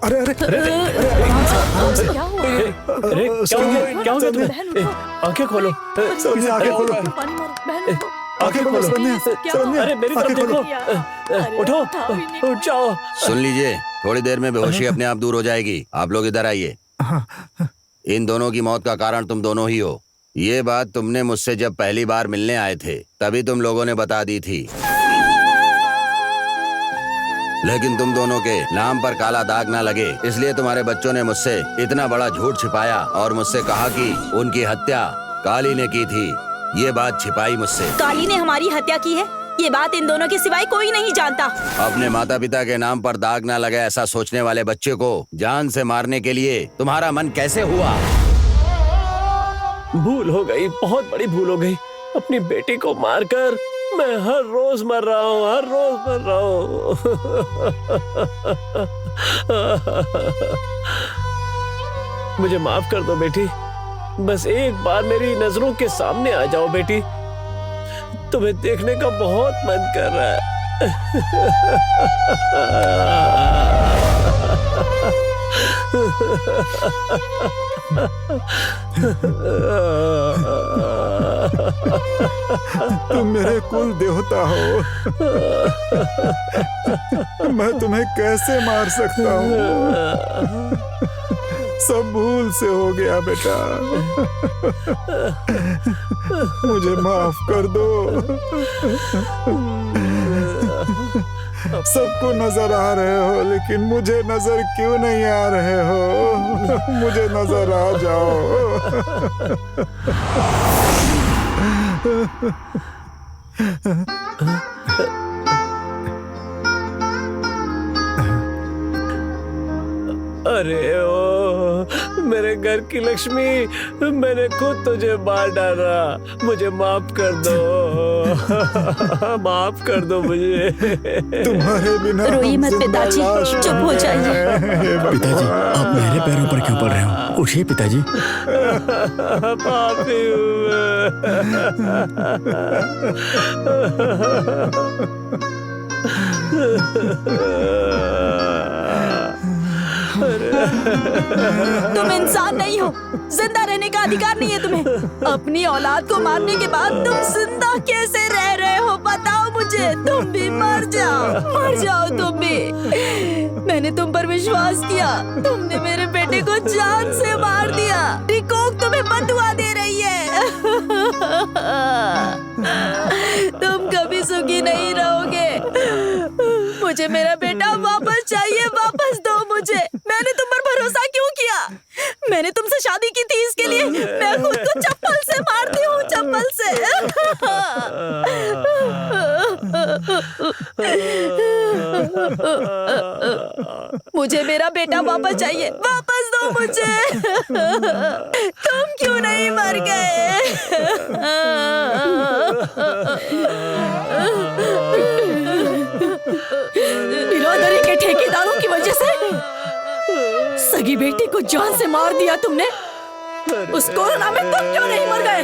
अरे अरे क्या हो गया तुम्हें? आंखें खोलो, सरन्या, आंखें खोलो, आंखें खोलो सरन्या, सरन्या, अरे मेरी तरफ देखो, उठो, उठ जाओ। सुन लीजिए, थोड़ी देर में बेहोशी अपने आप दूर हो जाएगी। आप लोग इधर आइए। इन दोनों की मौत का कारण तुम दोनों ही हो। ये बात तुमने मुझसे जब पहली बार मिलने आए थे तभी तुम लोगों ने बता दी थी, लेकिन तुम दोनों के नाम पर काला दाग ना लगे इसलिए तुम्हारे बच्चों ने मुझसे इतना बड़ा झूठ छिपाया और मुझसे कहा कि उनकी हत्या काली ने की थी। ये बात छिपाई मुझसे। काली ने हमारी हत्या की है, ये बात इन दोनों के सिवाय कोई नहीं जानता। अपने माता पिता के नाम पर दाग ना लगे ऐसा सोचने वाले बच्चे को जान से मारने के लिए तुम्हारा मन कैसे हुआ? भूल हो गई, बहुत बड़ी भूल हो गई। अपनी बेटी को मारकर मैं हर रोज मर रहा हूँ, हर रोज मर रहा हूँ। मुझे माफ कर दो बेटी, बस एक बार मेरी नजरों के सामने आ जाओ बेटी। तुम्हें देखने का बहुत मन कर रहा है। तुम मेरे कुल देवता हो, मैं तुम्हें कैसे मार सकता हूँ? सब भूल से हो गया बेटा, मुझे माफ कर दो। सबको नजर आ रहे हो लेकिन मुझे नजर क्यों नहीं आ रहे हो? मुझे नजर आ जाओ। अरे ओ मेरे घर की लक्ष्मी, मैंने खुद तुझे मार डाला, मुझे माफ कर दो। माफ कर दो मुझे। तुम्हारे बिना रोइए मत पिताजी, चुप हो जाइए। पिताजी, आप मेरे पैरों पर क्यों पड़ रहे हो? उठिए पिताजी। पापी हूँ तुम इंसान नहीं हो, जिंदा रहने का अधिकार नहीं है तुम्हें। अपनी औलाद को मारने के बाद तुम जिंदा कैसे रह रहे हो बताओ मुझे। तुम भी मर जाओ तुम भी। मैंने तुम पर विश्वास किया, तुमने मेरे बेटे को जान से मार दिया। रिकोक तुम्हें बदुआ दे रही है। तुम कभी सुखी नहीं रहोगे। मुझे मेरा बेटा वापस चाहिए, वापस दो मुझे। मैंने तुम पर भरोसा क्यों किया? मैंने तुमसे शादी की थी, इसके लिए मैं खुद को चप्पल से मारती हूँ, चप्पल से। मुझे मेरा बेटा वापस चाहिए, वापस दो मुझे। तुम क्यों नहीं मर गए? बिरादरी के ठेकेदारों की वजह से सगी बेटी को जान से मार दिया तुमने। उस कोरोना में तुम क्यों नहीं मर गए?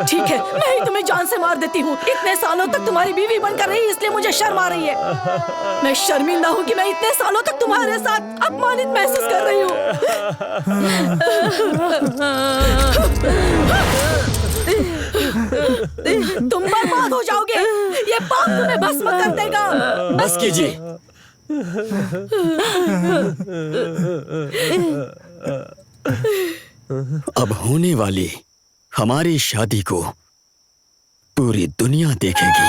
ठीक है, मैं ही तुम्हें जान से मार देती हूँ। इतने सालों तक तुम्हारी बीवी बनकर रही, इसलिए मुझे शर्म आ रही है। मैं शर्मिंदा हूँ कि मैं इतने सालों तक तुम्हारे साथ अपमानित महसूस कर रही हूँ। तुम बर्बाद हो जाओगे। ये पाप तुम्हें भस्म कर देगा। बस कीजिए। अब होने वाली हमारी शादी को पूरी दुनिया देखेगी।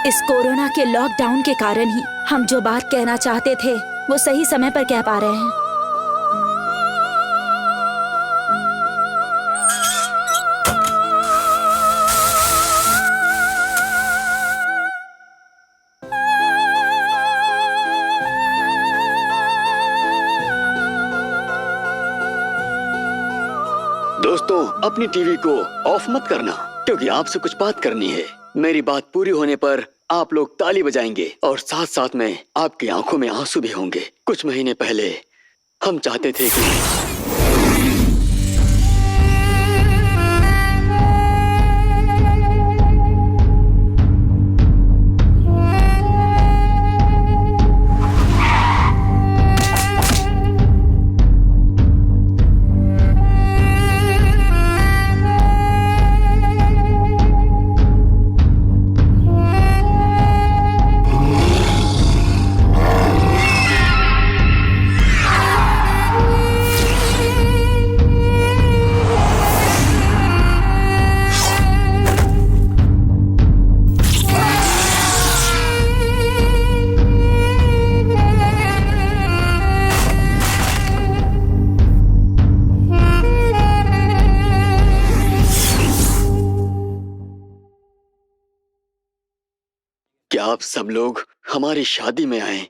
इस कोरोना के लॉकडाउन के कारण ही हम जो बात कहना चाहते थे वो सही समय पर कह पा रहे हैं। दोस्तों, अपनी टीवी को ऑफ मत करना, क्योंकि आपसे कुछ बात करनी है। मेरी बात पूरी होने पर आप लोग ताली बजाएंगे और साथ साथ में आपकी आंखों में आंसू भी होंगे। कुछ महीने पहले हम चाहते थे कि क्या आप सब लोग हमारी शादी में आए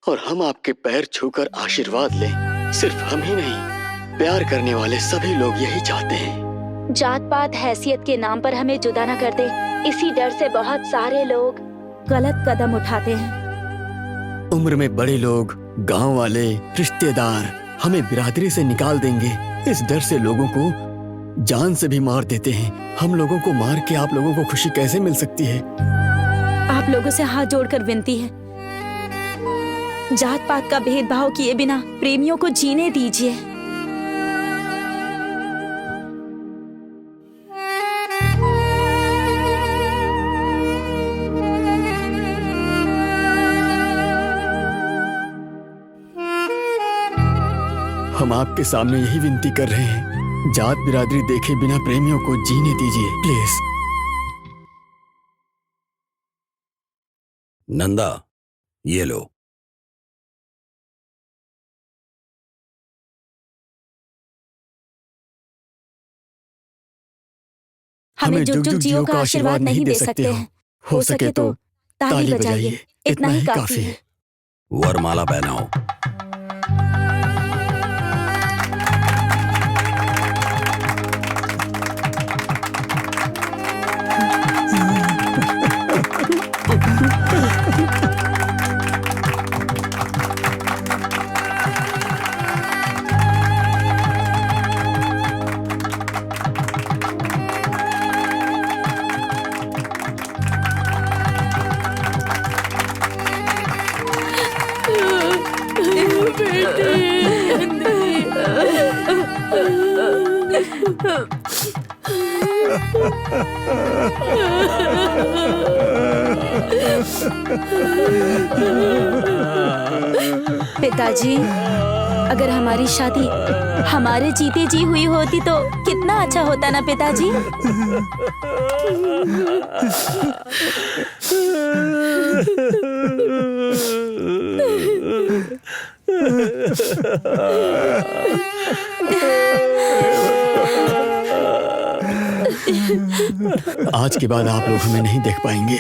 और हम आपके पैर छूकर आशीर्वाद लें। सिर्फ हम ही नहीं, प्यार करने वाले सभी लोग यही चाहते हैं। जात पात हैसियत के नाम पर हमें जुदा न कर दे, इसी डर से बहुत सारे लोग गलत कदम उठाते हैं। उम्र में बड़े लोग, गांव वाले, रिश्तेदार हमें बिरादरी से निकाल देंगे। इस डर से लोगों को जान से भी मार देते हैं। हम लोगों को मार के आप लोगों को खुशी कैसे मिल सकती है? आप लोगों से हाथ जोड़कर विनती है, जात पात का भेदभाव किए बिना प्रेमियों को जीने दीजिए। हम आपके सामने यही विनती कर रहे हैं, जात बिरादरी देखे बिना प्रेमियों को जीने दीजिए, प्लीज। नंदा, ये लो। हमें जुग जुग जियो का आशीर्वाद नहीं दे सकते हैं। हो सके तो ताली बजाइए, इतना ही काफी है। वरमाला पहनाओ। पिताजी, अगर हमारी शादी हमारे जीते जी हुई होती तो कितना अच्छा होता ना पिताजी। आज के बाद आप लोग हमें नहीं देख पाएंगे।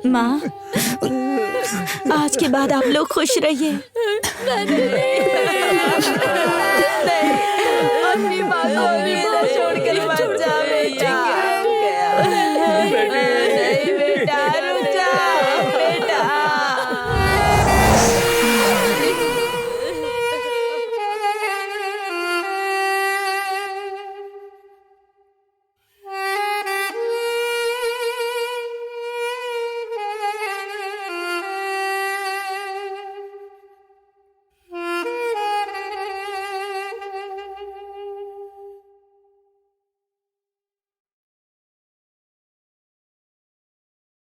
माँ, आज के बाद आप लोग खुश रहिए। अपनी माँ को अलविदा छोड़कर मत जा बेटा। नहीं बेटा,